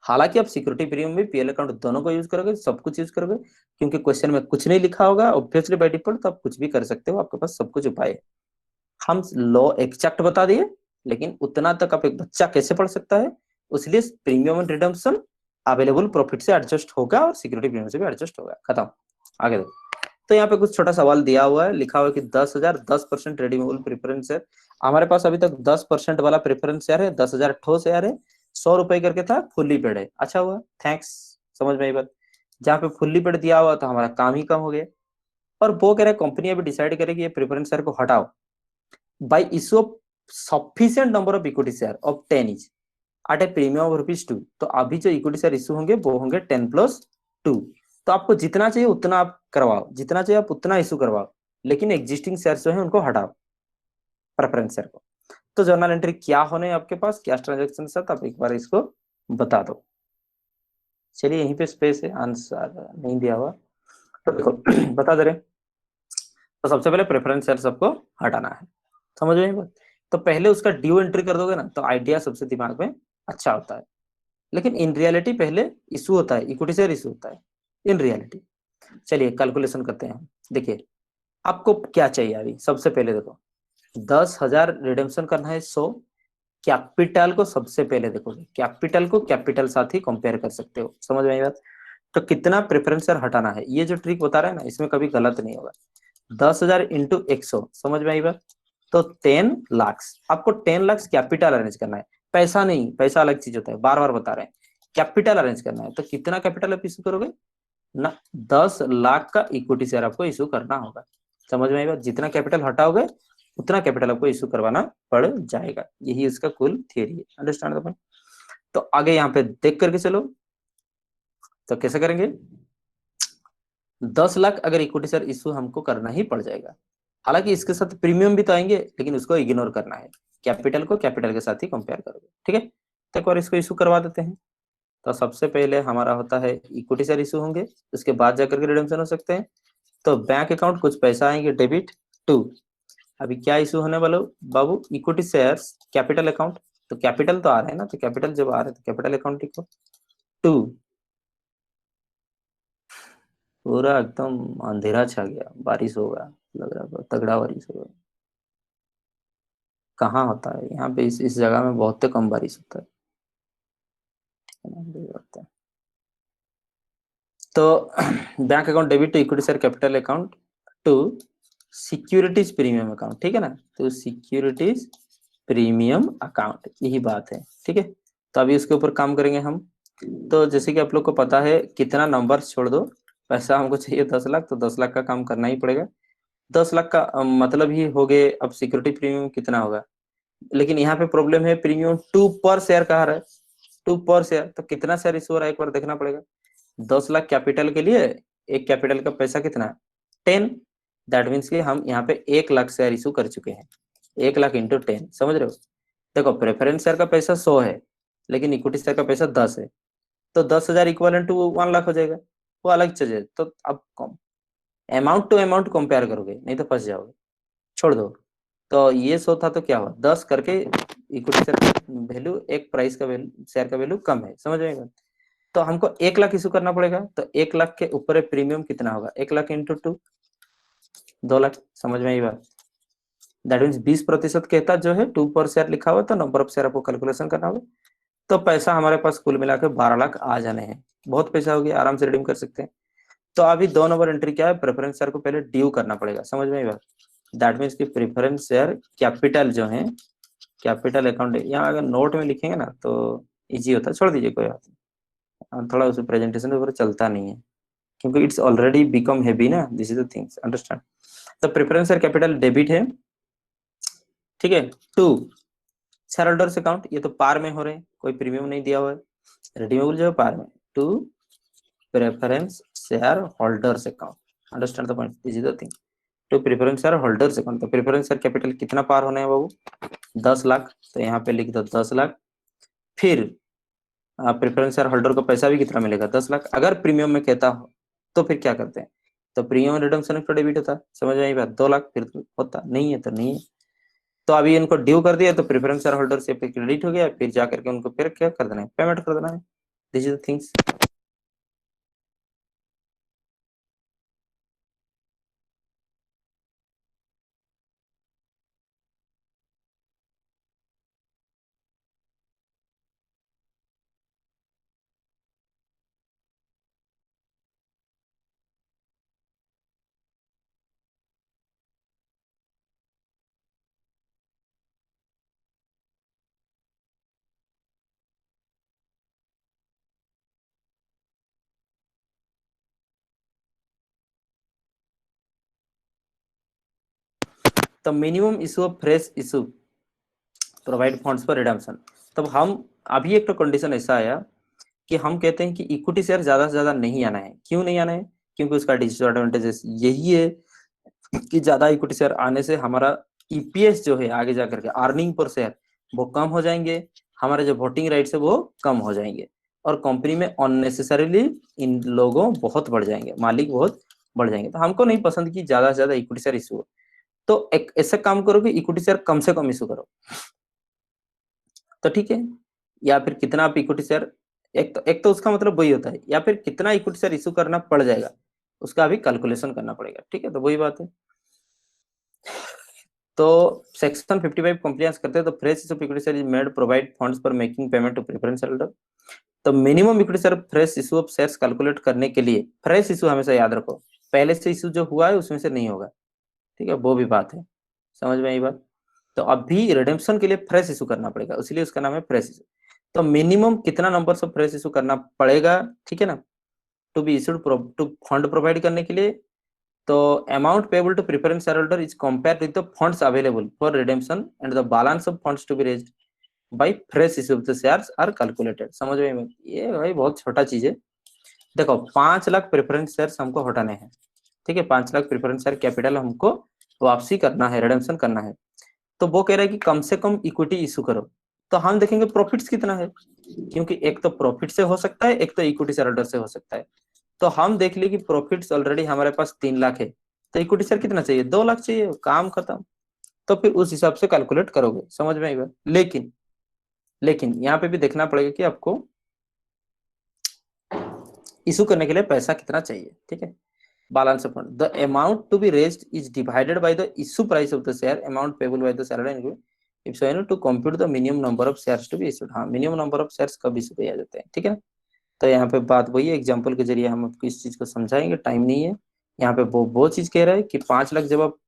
हालांकि आप सिक्योरिटी प्रीमियम भी पीएल अकाउंट दोनों को यूज करोगे, सब कुछ यूज करोगे, क्योंकि क्वेश्चन में कुछ नहीं लिखा होगा ऑब्वियसली बाय डिफॉल्ट, तो आप कुछ भी कर सकते हो, आपके पास सब कुछ उपाय है। हम लॉ एग्जैक्ट बता दिए, लेकिन उतना तक आप एक बच्चा कैसे पढ़ सकता है, इसलिए premium and redemption available profit से एडजस्ट होगा और सिक्योरिटी प्रीमियम से भी एडजस्ट होगा, खत्म। आगे देखो। तो यहाँ पे कुछ छोटा सवाल दिया हुआ है, लिखा हुआ है कि 10,000 10% रिडीमेबल प्रेफरेंस शेयर। हमारे पास अभी तक 10% वाला प्रेफरेंस शेयर है, 10,000 ठोस शेयर है, 100 रुपए करके था, फुल्ली पेड है। अच्छा हुआ, थैंक्स। समझ में आई बात। जहाँ पे फुल्ली पेड दिया हुआ तो हमारा काम ही कम हो गया। और वो कह रहा है कंपनी अभी डिसाइड करेगी ये प्रेफरेंस शेयर को हटाओ by issue of sufficient number of equity share of 10 each at a premium of ₹2। तो अभी जो इक्विटी शेयर इशू होंगे वो होंगे 10+2। तो आपको जितना चाहिए उतना आप करवाओ, जितना चाहिए आप उतना इशू करवाओ, लेकिन एग्जिस्टिंग शेयर जो है उनको हटाओ, प्रेफरेंस शेयर को। तो जर्नल एंट्री क्या होने आपके पास, कैश ट्रांजेक्शन के साथ, आप एक बार इसको बता दो। चलिए यहीं पे स्पेस है, आंसर नहीं दिया हुआ तो देखो बता दे रहे। तो सबसे पहले प्रेफरेंस शेयर सबको हटाना है। समझ में आई बात? तो पहले उसका ड्यू एंट्री कर दोगे ना तो आइडिया सबसे दिमाग में अच्छा होता है, लेकिन इन रियलिटी पहले इशू होता है, इक्विटी शेयर इशू होता है इन रियलिटी। चलिए कैलकुलेशन करते हैं। देखिए आपको क्या चाहिए अभी, सबसे पहले देखो 10,000 रिडेम्पशन करना है 100। कैपिटल को सबसे पहले देखोगे, कैपिटल को कैपिटल साथ ही कंपेयर कर सकते हो, समझ में आई बात? तो कितना प्रेफरेंस शेयर हटाना है, ये जो ट्रिक बता रहा है ना इसमें कभी गलत नहीं होगा। 10,000 इंटू 100, समझ में आई बात? तो 10 लाख, आपको 10 लाख कैपिटल अरेंज करना है, पैसा नहीं, पैसा अलग चीज होता है, बार बार बता रहे हैं। कैपिटल अरेंज करना है तो कितना कैपिटल आप इशू करोगे ना, 10 लाख का इक्विटी शेयर आपको इशू करना होगा। समझ में आई बात? जितना कैपिटल हटाओगे उतना कैपिटल आपको इशू करवाना पड़ जाएगा, यही उसका कुल थियरी है। Understand the point? तो आगे यहाँ पे देख करके चलो, तो कैसे करेंगे? 10 लाख अगर इक्विटी शेयर इशू हमको करना ही पड़ जाएगा, हालांकि इसके साथ प्रीमियम भी तो आएंगे, लेकिन उसको इग्नोर करना है, कैपिटल को कैपिटल के साथ ही कंपेयर करोगे, ठीक है? तो एक बार इसको इशू करवा देते हैं। तो सबसे पहले हमारा होता है इक्विटी शेयर इशू होंगे, उसके बाद जाकर के रिडेम्पशन हो सकते हैं। तो बैंक अकाउंट कुछ पैसा आएंगे डेबिट टू, अभी क्या इशू होने वाला बाबू, इक्विटी शेयर्स कैपिटल अकाउंट। तो कैपिटल तो आ रहे हैं ना, तो कैपिटल जब आ रहे हैं तो कैपिटल अकाउंट लिखो टू। पूरा एकदम अंधेरा छा गया, बारिश होगा लग रहा है, तगड़ा बारिश होगा। कहाँ होता है यहाँ पे, इस जगह में बहुत कम बारिश होता है। तो bank account debit to equity share capital account to securities premium account, ठीक है ना? तो सिक्योरिटीज प्रीमियम अकाउंट, यही बात है, ठीक है? तो अभी उसके ऊपर काम करेंगे हम। तो जैसे कि आप लोग को पता है, कितना नंबर छोड़ दो, पैसा हमको चाहिए 10 लाख, तो 10 लाख का काम करना ही पड़ेगा। 10 लाख का मतलब ही हो गए। अब सिक्योरिटी प्रीमियम कितना होगा, लेकिन यहाँ पे प्रॉब्लम है, प्रीमियम 2 पर शेयर कहा रहा है, 2 पर शेयर, तो कितना शेयर इशू हो रहा है एक बार देखना पड़ेगा। 10 लाख कैपिटल के लिए एक कैपिटल का पैसा कितना है 10, दैट मीन्स कि हम यहाँ पे 1 लाख शेयर इशू कर चुके हैं। 1 लाख इंटू 10, समझ रहे हो? देखो प्रेफरेंस शेयर का पैसा 100 है, लेकिन इक्विटी शेयर का पैसा 10 है, तो 10,000 इक्वल टू 1 लाख हो जाएगा, वो अलग चीज है। तो अब अमाउंट टू अमाउंट कंपेयर करोगे, नहीं तो फंस जाओगे, छोड़ दो। तो ये 100 था तो क्या हुआ, 10 करके इक्विटी शेयर का वैल्यू, एक प्राइस का वैल्यू, शेयर का वैल्यू कम है, समझ में? तो हमको 1 लाख इशू करना पड़ेगा, तो 1 लाख के ऊपर प्रीमियम कितना होगा, 1 लाख इंटू 2, 2 लाख, समझ में आई बात? दैट मीन्स 20% कहता जो है 2 पर शेयर लिखा हुआ, तो नंबर ऑफ शेयर आपको कैलकुलेशन करना होगा। तो पैसा हमारे पास कुल मिलाकर 12 लाख आ जाने हैं, बहुत पैसा हो गया, आराम से रिडीम कर सकते हैं। तो अभी 2 नंबर एंट्री क्या है, प्रेफरेंस शेयर को पहले ड्यू करना पड़ेगा, समझ में आई बात? दैट मीन्स की प्रेफरेंस शेयर कैपिटल जो है, कैपिटल अकाउंट, यहाँ अगर नोट में लिखेंगे ना तो इजी होता है, छोड़ दीजिए कोई बात नहीं, थोड़ा उस प्रेजेंटेशन के ऊपर चलता नहीं है, क्योंकि इट्स ऑलरेडी बिकम हैवी ना, this is the things, understand? तो प्रेफरेंस शेयर कैपिटल डेबिट है, ठीक है, टू शेयर होल्डर्स अकाउंट, ये तो पार में हो रहे हैं, कोई प्रीमियम नहीं दिया हुआ है, रिडीमेबल जो है पार में, to preference share holders account, understand the point, this is the thing, to preference share holders account. तो प्रेफरेंस शेयर कैपिटल कितना पार होना है बाबू, 10 लाख, तो यहाँ पे लिख दो 10 लाख। फिर प्रेफरेंस शेयर होल्डर को पैसा भी कितना मिलेगा, 10 लाख, अगर प्रीमियम में कहता हो तो फिर क्या करते हैं, तो प्रीमियम रिडम्पशन पर डेबिट होता है, समझ में आई बात? 2 लाख, फिर तो होता नहीं है तो नहीं है। तो अभी इनको ड्यू कर दिया, तो प्रेफरेंस शेयर होल्डर से क्रेडिट हो गया, फिर जाकर के उनको फिर क्या कर देना है, पेमेंट कर देना है, दिस इज द थिंग्स। तो minimum issue of fresh issue provide funds for redemption. तब हम अभी एक तो कंडीशन ऐसा आया कि हम कहते हैं कि इक्विटी शेयर ज्यादा से ज्यादा नहीं आना है, क्यों नहीं आना है, क्योंकि उसका डिसएडवांटेजेस यही है कि ज्यादा इक्विटी शेयर आने से हमारा ईपीएस जो है आगे जाकर के अर्निंग पर शेयर वो कम हो जाएंगे, हमारे जो वोटिंग राइट्स है वो कम हो जाएंगे, और कंपनी में अननेसेसरीली इन लोगों बहुत बढ़ जाएंगे, मालिक बहुत बढ़ जाएंगे। तो हमको नहीं पसंद कि ज्यादा से ज्यादा इक्विटी शेयर इशू हो। तो एक ऐसा काम करो कि इक्विटी शेयर कम से कम इशू करो, तो ठीक है। या फिर कितना आप इक्विटी शेयर, एक तो उसका मतलब वही होता है, या फिर कितना इक्विटी शेयर इशू करना पड़ जाएगा उसका अभी कैलकुलेशन करना पड़ेगा, ठीक है। तो वही बात है। तो सेक्शन 55 कंप्लायंस करते हैं तो fresh issue equity share is made provide funds for making payment to preference shareholder. तो minimum equity share fresh issue of shares calculate करने के लिए, फ्रेश इशू हमेशा याद रखो, पहले से इशू जो हुआ है उसमें से नहीं होगा, ठीक है, वो भी बात है, समझ में आई बात। तो अभी रिडेम्पशन के लिए फ्रेश इशू करना पड़ेगा, इसलिए उसका नाम है फ्रेश इशू। तो मिनिमम कितना नंबर ऑफ फ्रेश इशू करना पड़ेगा, ठीक है ना, to be issued to fund provide करने के लिए। तो amount payable to preference share holder is compared with the funds available for redemption and the balance of funds to be raised by fresh issue of the shares are calculated. समझ में, ये भाई बहुत छोटा चीज है। देखो 5 लाख प्रेफरेंस शेयर्स हमको हटाने हैं, ठीक है, 5 लाख प्रेफरेंस शेयर कैपिटल हमको वापसी करना है, रिडेम्पशन करना है। तो वो कह रहा है कि कम से कम इक्विटी इशू करो। तो हम देखेंगे प्रॉफिट्स कितना है, क्योंकि एक तो प्रॉफिट से हो सकता है, एक तो इक्विटी शेयर होल्डर से हो सकता है। तो हम देख लिए कि प्रॉफिट्स ऑलरेडी हमारे पास 3 लाख है, तो इक्विटी शेयर कितना चाहिए, 2 लाख चाहिए, काम खत्म। तो फिर उस हिसाब से कैलकुलेट करोगे, समझ में आएगा। लेकिन लेकिन यहाँ पे भी देखना पड़ेगा कि आपको इशू करने के लिए पैसा कितना चाहिए, ठीक है। balance of fund, the amount to be raised is divided by the issue price of the share, amount payable by the shareholder if so to compute the minimum number of shares to be issued। हाँ, minimum number of shares कब issue किया जाते हैं, ठीक है। तो यहाँ पे बात वही है, एग्जांपल के जरिए हम आपको इस चीज को समझाएंगे, टाइम नहीं है। यहाँ पे वो चीज कह रहा है कि 5 लाख, जब आप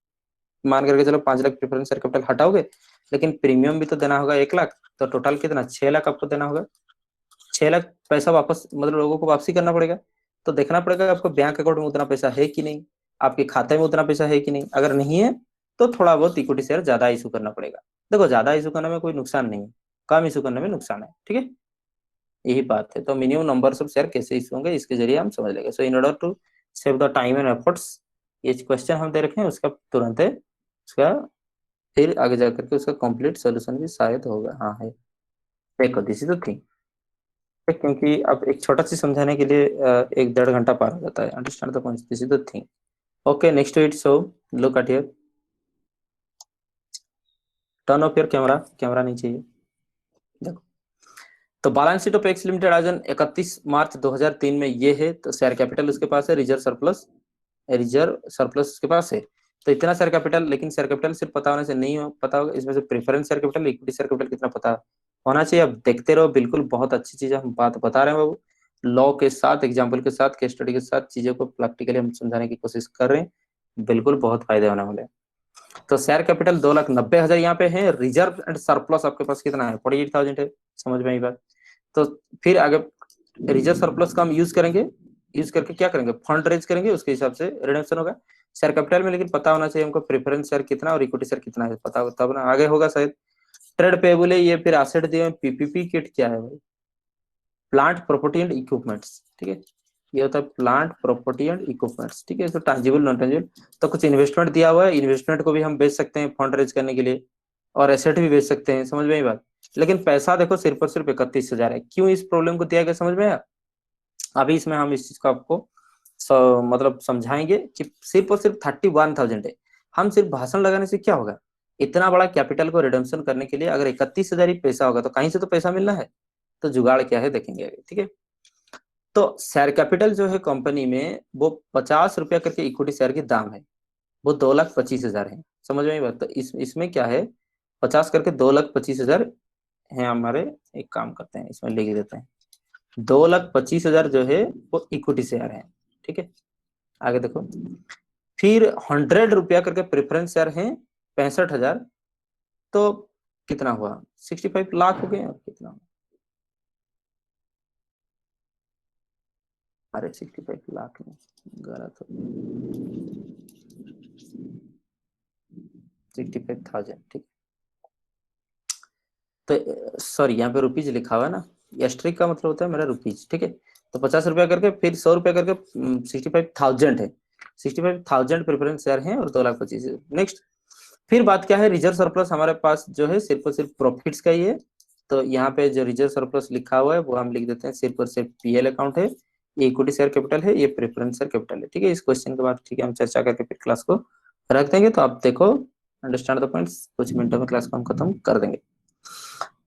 मान करके चलो 5 लाख प्रेफरेंस शेयर कैपिटल हटाओगे, लेकिन प्रीमियम भी तो देना होगा 1 लाख, तो टोटल कितना, 6 लाख आपको देना होगा। 6 लाख पैसा वापस मतलब लोगों को वापसी करना पड़ेगा। तो देखना पड़ेगा आपको बैंक अकाउंट में उतना पैसा है कि नहीं, आपके खाते में उतना पैसा है कि नहीं। अगर नहीं है तो थोड़ा बहुत इक्विटी शेयर ज्यादा इशू करना पड़ेगा। देखो ज्यादा इशू करने में कोई नुकसान नहीं है, कम इशू करने में नुकसान है, ठीक है, यही बात है। तो मिनिमम नंबर ऑफ शेयर कैसे इशू होंगे इसके जरिए हम समझ लेंगे। So in order to save the time and efforts, ये क्वेश्चन हम दे रखे हैं, उसका तुरंत है उसका, फिर आगे जाकर के उसका कंप्लीट सोल्यूशन भी शायद होगा। हाँ है, देखो दिस इज द थिंग, क्योंकि अब एक छोटा सी समझाने के लिए 1-1.5 घंटा पार हो जाता है। Understand the point, this is the thing. Okay, next it, so look at here, turn off your camera, camera नहीं चाहिए। देखो, तो balance sheet of x limited आज 31 मार्च 2003 में ये है। तो शेयर कैपिटल उसके पास है, रिजर्व सरप्लस उसके पास है। तो इतना शेयर कैपिटल, लेकिन शेयर कैपिटल सिर्फ पता होने से नहीं हो, पता होगा इसमें से preference share capital, equity share capital कितना पता होना चाहिए। अब देखते रहो, बिल्कुल बहुत अच्छी चीज हम बात बता रहे हैं बाबू, लॉ के साथ, एग्जाम्पल के साथ, केस स्टडी के साथ चीजों को प्रैक्टिकली हम समझाने की कोशिश कर रहे हैं, बिल्कुल बहुत फायदे होने वाले हैं। तो शेयर कैपिटल 2,90,000 यहाँ पे है। रिजर्व एंड सरप्लस आपके पास कितना है, 48,000 है, समझ में आई बात। तो फिर आगे रिजर्व सरप्लस का हम यूज करेंगे, यूज करके क्या करेंगे, फंड रेज करेंगे, उसके हिसाब से रिडम्पशन होगा शेयर कैपिटल में। लेकिन पता होना चाहिए हमको प्रेफरेंस शेयर कितना और इक्विटी शेयर कितना है, पता तब ना आगे होगा शायद। ट्रेड पेबल है, ये फिर एसेट दिए, पीपीपी किट क्या है भाई, प्लांट प्रॉपर्टी एंड इक्विपमेंट्स, ठीक है, ये होता है प्लांट प्रॉपर्टी एंड इक्विपमेंट्स, ठीक है। तो ट्रांजिबल नॉन ट्रांजिबल, तो कुछ इन्वेस्टमेंट दिया हुआ है, इन्वेस्टमेंट को भी हम बेच सकते हैं फंड रेज करने के लिए, और एसेट भी बेच सकते हैं, समझ में आई बात। लेकिन पैसा देखो सिर्फ और सिर्फ 31,000 है। क्यों इस प्रॉब्लम को दिया गया, समझ में आया। अभी इसमें हम इस चीज को आपको मतलब समझाएंगे कि सिर्फ और सिर्फ 31,000 है। हम सिर्फ भाषण लगाने से क्या होगा, इतना बड़ा कैपिटल को रिडम्पशन करने के लिए अगर 31,000 ही पैसा होगा तो कहीं से तो पैसा मिलना है। तो जुगाड़ क्या है देखेंगे आगे, ठीक है। तो शेयर कैपिटल जो है कंपनी में, वो 50 रुपया करके इक्विटी शेयर की दाम है, वो 2,25,000 है, समझ में आई बात। तो इसमें क्या है, 50 करके 2,25,000 है हमारे। एक काम करते हैं, इसमें लिख देते हैं, 2,25,000 जो है वो इक्विटी शेयर है, ठीक है। आगे देखो, फिर 100 रुपया करके प्रेफरेंस शेयर है 65,000, तो कितना हुआ, 65 लाख हो गए। और कितना, अरे 65 लाख में गलत हो, 65,000, ठीक। तो सॉरी, यहाँ पे रुपीज लिखा हुआ है ना, एस्ट्रिक का मतलब होता है मेरा रुपीज, ठीक है। तो 50 रुपया करके, फिर 100 रुपया करके 65,000 है, 65,000 प्रेफरेंस शेयर है और 2,25,000। नेक्स्ट, फिर बात क्या है, रिजर्व सरप्लस हमारे पास जो है सिर्फ और सिर्फ प्रॉफिट्स का ही है। तो यहाँ पे जो रिजर्व सरप्लस लिखा हुआ है वो हम लिख देते हैं, सिर्फ और सिर्फ पीएल अकाउंट है, ये इक्विटी शेयर कैपिटल है, ये प्रेफरेंस शेयर कैपिटल है, ठीक है। इस क्वेश्चन के बाद ठीक है हम चर्चा करके फिर क्लास को रख देंगे तो आप देखो, अंडरस्टैंड द पॉइंट्स, कुछ मिनटों में क्लास को हम खत्म कर देंगे।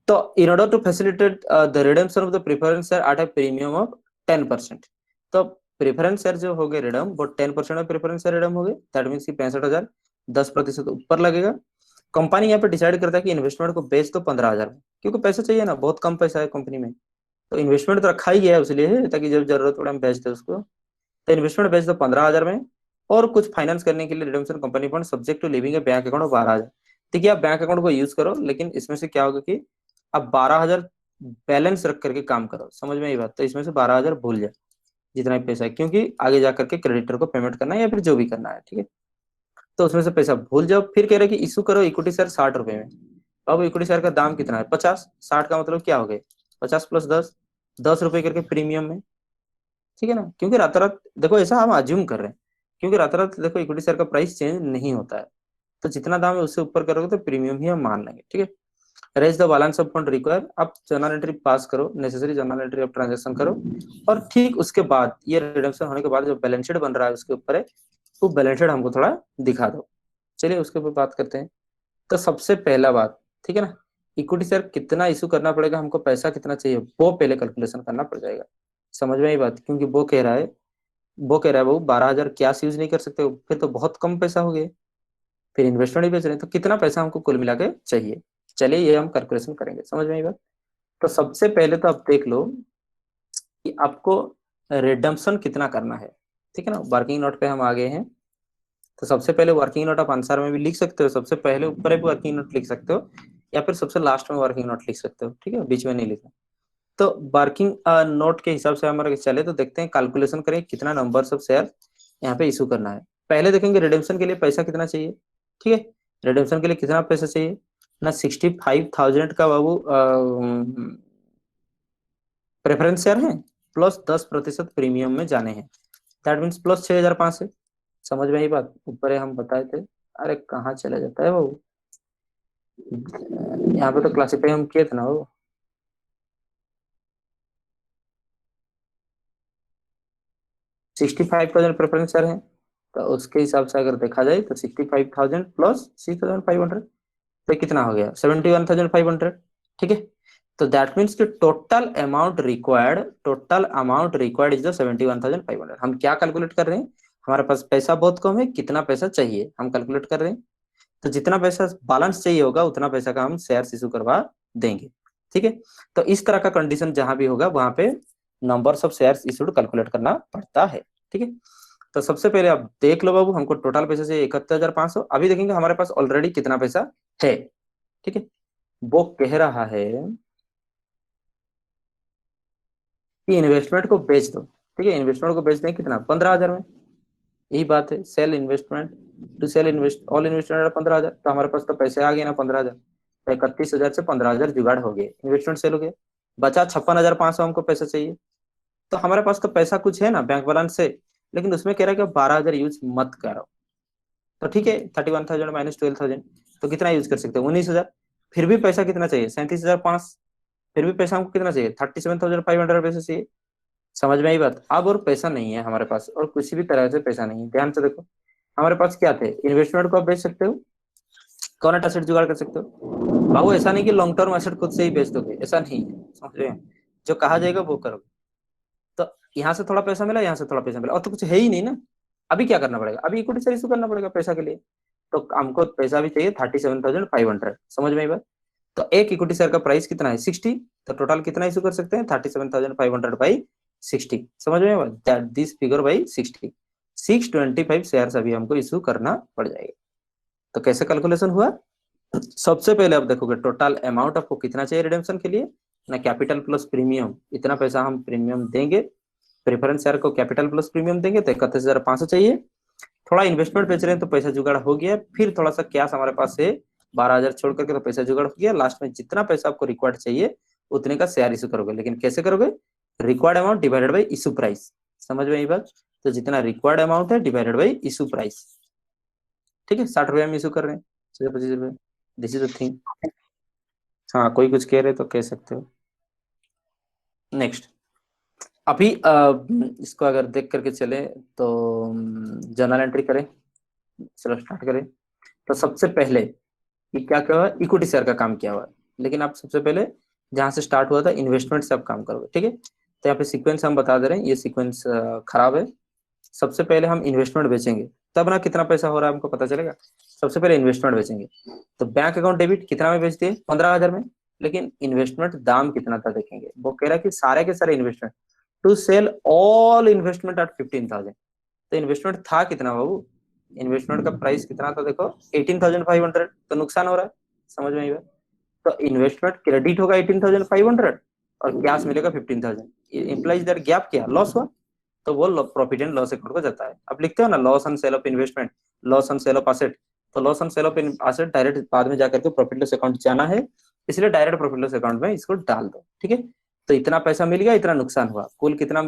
तो in order to facilitate the redemption of the preference share at a premium of 10%। तो प्रेफरेंस शेयर जो हो गए रिडम, वो 10% ऑफ प्रेफरेंस शेयर रिडम हो गए, दैट मीन्स की 65,000, 10% ऊपर लगेगा। कंपनी यहाँ पे डिसाइड करता है कि इन्वेस्टमेंट को बेच दो 15,000 में, क्योंकि पैसा चाहिए ना, बहुत कम पैसा है कंपनी में, तो इन्वेस्टमेंट तो रखा ही गया है उसलिए, ताकि जब जरूरत पड़े हम बेच दे उसको। तो इन्वेस्टमेंट बेच दो 15,000 में, और कुछ फाइनेंस करने के लिए redemption company fund subject to leaving है बैंक अकाउंट 12,000। देखिए आप बैंक अकाउंट को यूज करो, लेकिन इसमें से क्या होगा कि अब 12,000 बैलेंस रख करके काम करो, समझ में ये बात। तो इसमें से 12,000 भूल जाए जितना भी पैसा है, क्योंकि आगे जाकर के क्रेडिटर को पेमेंट करना है या फिर जो भी करना है, ठीक है। तो उसमें से पैसा भूल जाओ। फिर कह रहे हैं कि इशू करो इक्विटी शेयर 60 रुपए में। अब इक्विटी शेयर का दाम कितना है? 50। 60 का मतलब क्या हो गया? 50 प्लस 10, 10 रुपए करके प्रीमियम में, ठीक है ना। क्योंकि रात रात देखो, ऐसा हम अज्यूम कर रहे हैं, क्योंकि रात रात देखो इक्विटी शेयर का प्राइस चेंज नहीं होता है, तो जितना दाम है उससे ऊपर करोगे तो प्रीमियम ही हम मान लेंगे, ठीक है। Raise the balance of fund require, आप जर्नल एंट्री पास करो, necessary journal entry of transaction करो, और ठीक उसके बाद ये रिडम्पशन होने के बाद जो बैलेंस शीट बन रहा है उसके ऊपर है, वो बैलेंस शीट हमको थोड़ा दिखा दो। चलिए उसके ऊपर बात करते हैं। तो सबसे पहला बात, ठीक है ना, इक्विटी शेयर कितना इशू करना पड़ेगा, हमको पैसा कितना चाहिए, वो पहले कैलकुलेशन करना पड़ जाएगा। समझ में आई बात? क्योंकि वो कह रहा है वो 12,000 कैश यूज नहीं कर सकते हो, फिर तो बहुत कम पैसा हो गया, फिर इन्वेस्टमेंट ही बेच रहे हैं, तो कितना पैसा हमको कुल मिला के चाहिए। चलिए ये हम कैलकुलेशन करेंगे, समझ में आई बात। तो सबसे पहले तो आप देख लो कि आपको रिडम्पशन कितना करना है, ठीक है ना। वर्किंग नोट पे हम आ गए हैं। तो सबसे पहले वर्किंग नोट आप आंसर में भी लिख सकते हो, सबसे पहले ऊपर एक वर्किंग नोट लिख सकते हो, या फिर सबसे लास्ट में वर्किंग नोट लिख सकते हो, ठीक है, बीच में नहीं लिखना। तो वर्किंग नोट के हिसाब से हमारे चले तो देखते हैं, कैलकुलेशन करें कितना नंबर ऑफ शेयर यहाँ पे इशू करना है। पहले देखेंगे रिडेम्पशन के लिए पैसा कितना चाहिए, ठीक है। रिडेम्पशन के लिए कितना पैसा चाहिए ना, 65,000 का बाबू प्रेफरेंस शेयर है, प्लस 10% प्रीमियम में जाने हैं, दैट मीन्स प्लस 6,500। समझ में ही बात, ऊपर हम बताए थे। अरे कहाँ चले जाता है वो, यहाँ पे तो क्लासिफाई हम किए थे ना वो। 65,000 प्रेफरेंस शेयर है, तो उसके हिसाब से अगर देखा जाए तो 65,000 प्लस 6,500, तो कितना हो गया? 71,500, ठीक है। तो दैट मीन्स कि total amount required is the 71,500। हम क्या कैलकुलेट कर रहे हैं, हमारे पास पैसा बहुत कम है, कितना पैसा चाहिए हम कैलकुलेट कर रहे हैं। तो जितना पैसा बैलेंस चाहिए होगा उतना पैसा का हम शेयर इशू करवा देंगे, ठीक है। तो इस तरह का कंडीशन जहां भी होगा वहां पे numbers of shares issued calculate करना पड़ता है, ठीक है। तो सबसे पहले आप देख लो बाबू, हमको टोटल पैसा से 71,500। अभी देखेंगे हमारे पास ऑलरेडी कितना पैसा है, ठीक है। वो कह रहा है कि इन्वेस्टमेंट को बेच दो, ठीक है। इन्वेस्टमेंट को बेच दें कितना? 15,000 में। यही बात है, sell investment to sell invest all investment 15,000। तो हमारे पास तो पैसे आ गए ना 15,000, तो 31,000 से 15,000 जुगाड़ हो गए, इन्वेस्टमेंट सेल हो गया। बचा 56,500 हमको पैसा चाहिए। तो हमारे पास तो पैसा कुछ है ना बैंक बैलेंस से, लेकिन उसमें कह रहा है कि 12,000 यूज मत करो। तो ठीक है, 31,000 माइनस 12,000, तो कितना यूज कर सकते हो? 19,000। फिर भी पैसा कितना चाहिए? 37,500। फिर भी पैसा हमको कितना चाहिए? 37,500 पैसे चाहिए। समझ में आई बात। अब और पैसा नहीं है हमारे पास, और किसी भी तरह से पैसा नहीं है, ध्यान से देखो। हमारे पास क्या थे? इन्वेस्टमेंट को आप बेच सकते हो, करंट एसेट जुगाड़ कर सकते हो। बाबू ऐसा नहीं कि लॉन्ग टर्म एसेट खुद से ही बेच दोगे, ऐसा नहीं है, समझ रहे हैं। जो कहा जाएगा वो करोगे। तो यहाँ से थोड़ा पैसा मिला, यहाँ से थोड़ा पैसा मिला, और तो कुछ है ही नहीं ना। अभी क्या करना पड़ेगा? अभी इक्विटी शेयर इशू करना पड़ेगा पैसा के लिए। तो हमको पैसा भी चाहिए 37,500। समझ में आई बात। तो एक इक्विटी शेयर का प्राइस कितना है? 60। तो टोटल कितना इशू कर सकते हैं? 37,500 बाई 60। समझ में आई बात, दिस फिगर बाई 60। 625 शेयर अभी हमको इशू करना पड़ जाएगा। तो कैसे कैलकुलेशन हुआ? सबसे पहले आप देखोगे टोटल अमाउंट आपको कितना चाहिए रिडेम्पशन के लिए ना, कैपिटल प्लस प्रीमियम, इतना पैसा हम प्रीमियम देंगे। प्रेफरेंस शेयर को कैपिटल प्लस प्रीमियम देंगे तो 31,500 चाहिए। थोड़ा इन्वेस्टमेंट बेच रहे हैं तो पैसा जुगाड़ हो गया, फिर थोड़ा सा कैश हमारे पास है 12,000 छोड़ करके, तो पैसा जुगाड़ हो गया। लास्ट में जितना पैसा आपको रिक्वायर्ड चाहिए उतने का शेयर इशू करोगे, लेकिन कैसे करोगे? Required amount divided by issue price. समझ में आई बात। तो जितना रिक्वायर्ड अमाउंट है डिवाइडेड बाई इशू प्राइस, ठीक है। 60 रुपये में इशू कर रहे हैं, 25 रुपये, दिस इज द थिंग। हाँ कोई कुछ कह रहे तो कह सकते हो। नेक्स्ट, अभी इसको अगर देख करके चले तो जर्नल एंट्री करें। चलो स्टार्ट करें। तो सबसे पहले ये क्या क्या हुआ, इक्विटी शेयर का काम किया हुआ है, लेकिन आप सबसे पहले जहां से स्टार्ट हुआ था इन्वेस्टमेंट से आप काम करोगे, ठीक है। तो यहाँ पे सीक्वेंस हम बता दे रहे हैं, ये सीक्वेंस खराब है। सबसे पहले हम इन्वेस्टमेंट बेचेंगे, तब ना कितना पैसा हो रहा है हमको पता चलेगा। सबसे पहले इन्वेस्टमेंट बेचेंगे, तो बैंक अकाउंट डेबिट कितना में बेचते हैं, 15,000 में। लेकिन इन्वेस्टमेंट दाम कितना था देखेंगे, वो कह रहा है कि सारे के सारे investment to sell all investment at 15,000। तो इन्वेस्टमेंट था कितना बाबू, इन्वेस्टमेंट का प्राइस कितना था देखो, 18,500। तो नुकसान हो रहा है, समझ में आई बात। तो इन्वेस्टमेंट क्रेडिट होगा 18,500 और कैश मिलेगा 15,000, इंप्लाइज दैट गैप क्या लॉस हुआ। तो वो प्रॉफिट एंड लॉस अकाउंट को जाता है। अब लिखते हो ना loss on sale of investment, loss on sale of asset. तो loss on sale of asset direct बाद में जाकर के प्रॉफिट लॉस अकाउंट जाना है, इसलिए डायरेक्ट प्रॉफिट लॉस अकाउंट में इसको डाल दो, ठीक है। तो इतना पैसा मिल गया, इतना नुकसान हुआ, कुल कितना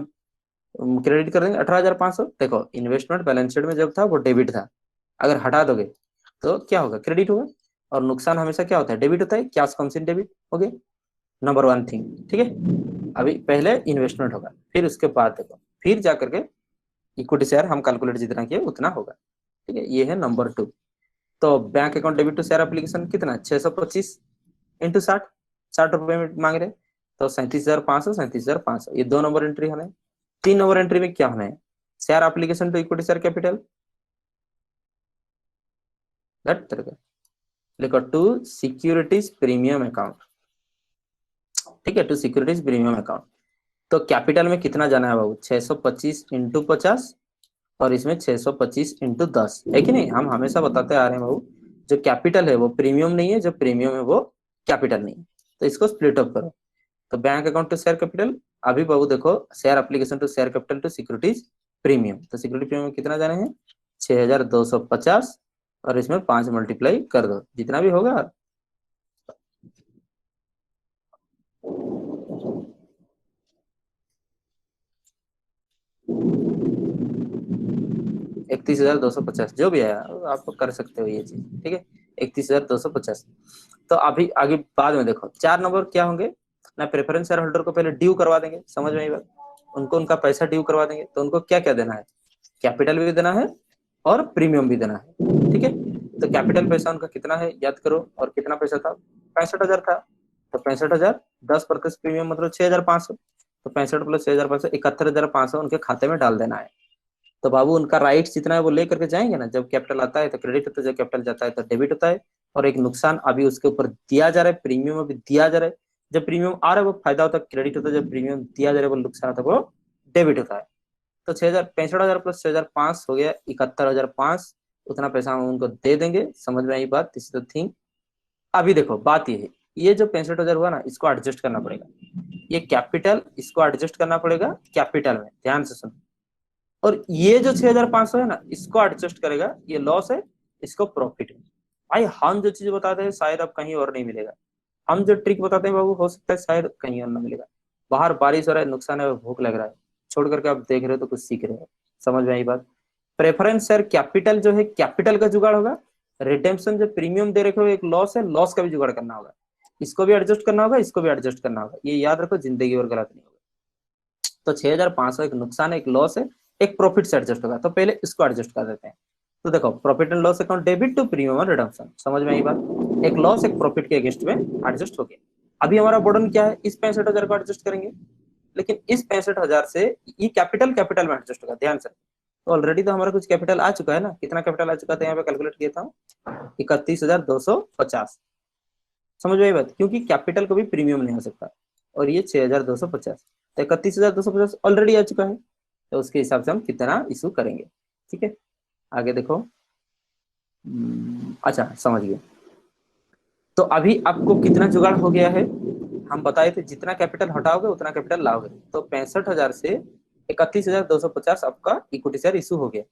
क्रेडिट कर देंगे, 18,500। देखो इन्वेस्टमेंट बैलेंस शीट में जब था वो डेबिट था, अगर हटा दोगे तो क्या होगा, क्रेडिट होगा। और नुकसान हमेशा क्या होता है, डेबिट होता है, कैश कम्स इन डेबिट हो गया, नंबर वन थिंग, ठीक है। अभी पहले इन्वेस्टमेंट होगा, फिर उसके बाद देखो, फिर जाकर के इक्विटी शेयर हम कैलकुलेट जितना किए उतना होगा, ठीक है। ये है नंबर 2। तो bank account debit to share application कितना, 625 इंटू 60, 60 रुपए में मांग रहे। तो 37,500, 37,500, ये 2 नंबर एंट्री होना है। 3 नंबर एंट्री में क्या होना है, share application to equity share capital, that तरह का लिखो, टू सिक्योरिटीज प्रीमियम अकाउंट, ठीक है, टू सिक्योरिटीज प्रीमियम अकाउंट। तो कैपिटल में कितना जाना है बाबू, 625 इंटू 50, और इसमें 625 इंटू 10 है कि नहीं। हम हमेशा बताते आ रहे हैं बाबू, जो कैपिटल है वो प्रीमियम नहीं है, जो प्रीमियम है वो कैपिटल नहीं है। तो इसको स्प्लिट अप करो। तो bank account to share capital, अभी बाबू देखो, share application to share capital to securities premium, तो सिक्योरिटी प्रीमियम कितना जाने हैं, 6,250, और इसमें 5 मल्टीप्लाई कर दो जितना भी होगा। 31,250 जो भी है आप कर सकते हो ये चीज, ठीक है, 31,250। तो अभी आगे बाद में देखो 4 नंबर क्या होंगे ना, प्रेफरेंस शेयर होल्डर को पहले ड्यू करवा देंगे, समझ में आई बात। उनको उनका पैसा ड्यू करवा देंगे, तो उनको क्या क्या देना है, कैपिटल भी देना है और प्रीमियम भी देना है, ठीक है। तो कैपिटल पैसा उनका कितना है याद करो, और कितना पैसा था, 65,000 था। तो 65,000, 10% प्रीमियम मतलब 6,500। तो 65 प्लस 6,500, 71,500 उनके खाते में डाल देना है। तो बाबू उनका राइट्स जितना है वो लेकर के जाएंगे ना, जब कैपिटल आता है तो क्रेडिट होता है, जब कैपिटल जाता है तो डेबिट होता है। और एक नुकसान अभी उसके ऊपर दिया जा रहा है, प्रीमियम अभी दिया जा रहा है। जब प्रीमियम आ रहा है वो फायदा होता है, क्रेडिट होता है, जब प्रीमियम दिया जा रहा है वो नुकसान होता है, वो डेबिट होता है। तो 6,000, 65,000 प्लस 6,500 हो गया 71,500, उतना पैसा हम उनको दे देंगे, समझ में आई बात, दिस इज द थिंग। अभी देखो बात ये है, ये जो 65,000 हुआ ना, इसको एडजस्ट करना पड़ेगा, ये कैपिटल, इसको एडजस्ट करना पड़ेगा कैपिटल में, ध्यान से सुनो। और ये जो 6,500 है ना, इसको एडजस्ट करेगा, ये लॉस है, इसको प्रॉफिट है। भाई हम जो चीज बताते हैं शायद अब कहीं और नहीं मिलेगा, हम जो ट्रिक बताते हैं बाबू हो सकता है शायद कहीं और ना मिलेगा। बाहर बारिश हो रहा है, नुकसान है, भूख लग रहा है, छोड़ करके आप देख रहे हो तो कुछ सीख रहे हो, समझ में आई बात। प्रेफरेंस शेयर कैपिटल जो है, कैपिटल का जुगाड़ होगा। रिडेम्पशन जो प्रीमियम दे रखे हो, एक लॉस है, लॉस का भी जुगाड़ करना होगा, इसको भी एडजस्ट करना होगा, इसको भी एडजस्ट करना होगा, ये याद रखो, जिंदगी और गलत नहीं होगा। तो 6,500 एक नुकसान है, एक लॉस है, एक प्रॉफिट से एडजस्ट होगा, तो पहले इसको एडजस्ट कर देते हैं। तो देखो profit and loss account debit to premium और रिडम्पशन, समझ में आई बात, एक लॉस एक प्रॉफिट के अगेंस्ट में एडजस्ट हो गया। अभी हमारा बर्डन क्या है, इस 65,000 को एडजस्ट करेंगे, लेकिन इस 65,000 से ये कैपिटल कैपिटल में एडजस्ट होगा, ध्यान से। तो ऑलरेडी तो हमारा कुछ कैपिटल आ चुका है ना, कितना कैपिटल आ चुका था यहाँ पे कैलकुलेट किया था, 31,250, समझ में आई बात, क्योंकि कैपिटल को भी प्रीमियम नहीं हो सकता। और ये 6,250, तो 31,250 ऑलरेडी आ चुका है, तो उसके हिसाब से हम कितना इशू करेंगे, ठीक है। आगे देखो, अच्छा समझ गए। तो अभी आपको कितना जुगाड़ हो गया है, हम बताए थे जितना कैपिटल हटाओगे उतना कैपिटल लाओगे। तो 65,000 से 31,250 आपका इक्विटी शेयर इशू हो गया।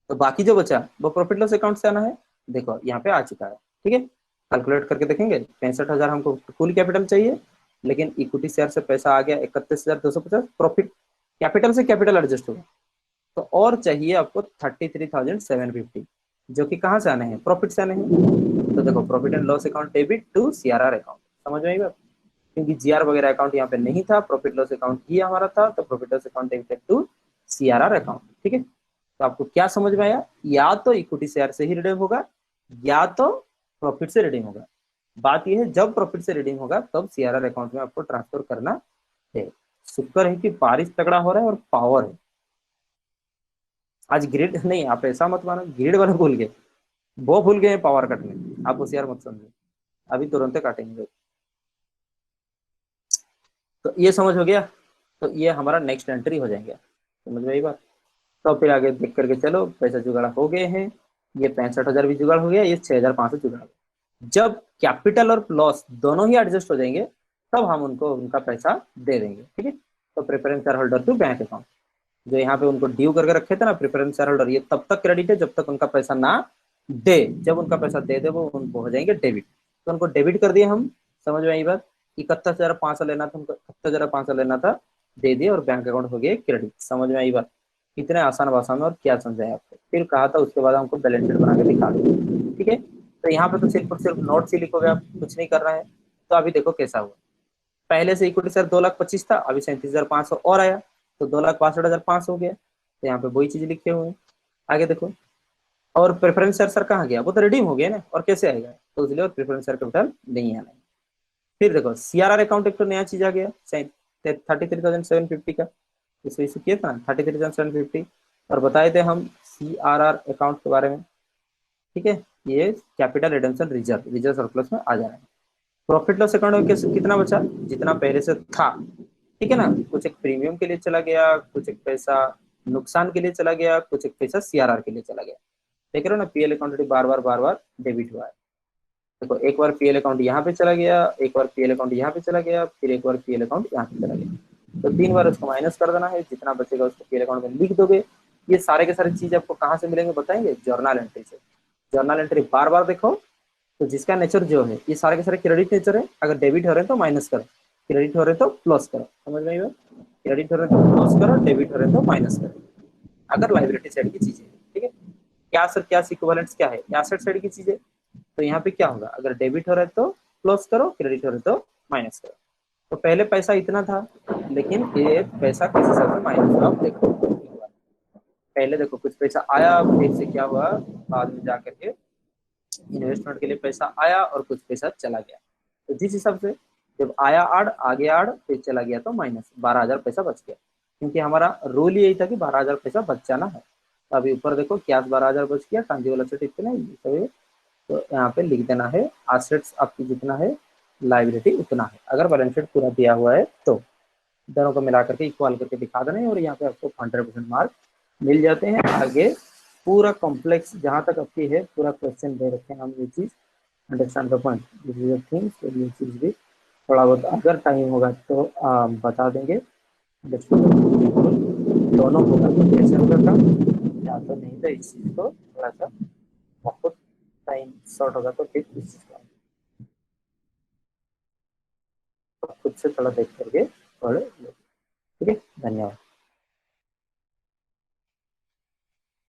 तो बाकी जो बचा वो प्रॉफिट लॉस अकाउंट से आना है, देखो यहाँ पे आ चुका है, ठीक है। कैलकुलेट करके देखेंगे, 65,000 हमको फुल कैपिटल चाहिए, लेकिन इक्विटी शेयर से पैसा आ गया 31,250, प्रॉफिट कैपिटल से कैपिटल एडजस्ट होगा। तो और चाहिए आपको 33,750, जो कि कहाँ से आने हैं, प्रॉफिट से आने हैं। तो देखो profit and loss account debit to CRR account, समझ में आई बात, क्योंकि जीआर वगैरह अकाउंट यहाँ पे नहीं था, प्रॉफिट लॉस अकाउंट ही हमारा था, तो profit loss account debited to CRR account, ठीक है। तो आपको क्या समझ में आया, या तो इक्विटी शेयर से ही रिडीम होगा या तो प्रॉफिट से रिडीम होगा। बात यह है जब प्रॉफिट से रिडीम होगा तब सीआरआर अकाउंट में आपको ट्रांसफर करना है। शुक्र है कि बारिश तगड़ा हो रहा है और पावर है। आज ग्रिड नहीं, आप ऐसा मत मानो ग्रिड वाला भूल गए, वो भूल गए पावर कटने, आप होशियार मत समझो, अभी तुरंत काटेंगे। तो ये समझ हो गया, तो ये हमारा नेक्स्ट एंट्री हो जाएंगे, समझ में आई बात। तो फिर आगे देख करके चलो, पैसा जुगाड़ हो गए हैं, ये 65,000 भी जुगाड़ हो गया, ये 6,500 जुगाड़ हो गया। जब कैपिटल और लॉस दोनों ही एडजस्ट हो जाएंगे तब हम उनको उनका पैसा दे देंगे, ठीक है। तो preference share holder to bank account, जो यहाँ पे उनको ड्यू करके रखे थे ना प्रेफरेंस शेयर होल्डर, ये तब तक क्रेडिट है जब तक उनका पैसा ना दे। जब उनका पैसा दे दे वो उनको हो जाएंगे डेबिट। तो उनको डेबिट कर दिए हम, समझ में आई बात। 71,500 लेना था उनको, 71,500 लेना था, दे दिए और बैंक अकाउंट हो गया क्रेडिट। समझ में आई बात, इतने आसान भाषा में और क्या समझाए आपको। फिर कहा था उसके बाद हमको बैलेंस शीट बना के दिखा दो, ठीक है। तो यहाँ पे तो सिर्फ और सिर्फ नोट से लिखोगे आप, कुछ नहीं करना है। तो अभी देखो कैसा हुआ, पहले से इक्विटी सर 2,25,000 था, अभी 37,500 और आया, तो 2,62,500 हो गया। तो यहाँ पे वही चीज लिखे हुए हैं, आगे देखो। और प्रेफरेंस शेयर सर कहाँ गया, वो तो रिडीम हो गया ना, और कैसे आएगा, तो इसलिए प्रेफरेंस शेयर कैपिटल नहीं आना है। फिर देखो सीआरआर अकाउंट एक तो नया चीज आ गया 33,750 का, इस वजह से किया था 33,750, और बताए थे हम सीआरआर अकाउंट के बारे में, ठीक है। ये capital redemption reserve, reserve surplus में आ जाना है। प्रॉफिट लॉस अकाउंट में कितना बचा, जितना पहले से था, ठीक है ना। कुछ एक प्रीमियम के लिए चला गया, कुछ एक पैसा नुकसान के लिए चला गया, कुछ एक पैसा सीआरआर के लिए चला गया। देख रहे हो ना, पीएल अकाउंट बार बार डेबिट हुआ है। देखो एक बार पीएल अकाउंट यहाँ पे चला गया, एक बार पीएल अकाउंट यहाँ पे चला गया, फिर एक बार पीएल अकाउंट यहाँ पे चला गया। तो 3 बार उसको माइनस कर देना है, जितना बचेगा उसको पीएल अकाउंट में लिख दोगे। ये सारे के सारे चीज आपको कहाँ से मिलेंगे बताएंगे, जर्नल एंट्री से। जर्नल एंट्री बार बार देखो, तो जिसका नेचर जो है, ये सारे के सारे क्रेडिट नेचर है। अगर डेबिट हो रहे हैं तो माइनस करो, क्रेडिट हो रहे हैं तो प्लस करो, समझ में आई। क्रेडिट हो रहे हैं तो प्लस करो, डेबिट हो रहे हैं तो माइनस करो, अगर लाइबिलिटी साइड की चीजें, ठीक है। क्या सर, क्या इक्विवेलेंट्स क्या है, एसेट साइड की चीजें। तो यहाँ पे क्या होगा, अगर डेबिट हो रहा है तो प्लस करो, क्रेडिट हो रहा है तो माइनस करो। तो पहले पैसा इतना था, लेकिन ये पैसा किस हिसाब से माइनस हुआ आप देखो। पहले देखो कुछ पैसा आया, फिर से क्या हुआ, बाद में जाकर के इन्वेस्टमेंट के लिए पैसा आया और कुछ पैसा चला गया। तो जिस हिसाब से जब आया आड़, आगे आड़, फिर चला गया तो माइनस 12,000 पैसा बच गया, क्योंकि हमारा रूल यही था कि 12,000 पैसा बच जाना है। तो अभी ऊपर देखो क्या 12,000 बच गया, ट्रांजिबल एसेट इतने, तो यहाँ पे लिख देना है एसेट्स आपकी जितना है, लाइबिलिटी उतना है, अगर बैलेंस शीट पूरा दिया हुआ है तो। दोनों को मिला करके इक्वल करके दिखा देना है, और यहाँ पे आपको 100% मार्क मिल जाते हैं। आगे पूरा कॉम्प्लेक्स जहाँ तक आपकी है पूरा क्वेश्चन दे रखे हैं हम, ये चीज understand the point, this is the things, और ये चीज भी थोड़ा बहुत अगर टाइम होगा तो बता देंगे। दोनों होगा तो कैसे होगा काम, या तो नहीं तो इस चीज को थोड़ा सा बहुत टाइम शॉर्ट होगा तो फिर इस चीज का खुद से थोड़ा देख करके पढ़ लो, ठीक है। धन्यवाद।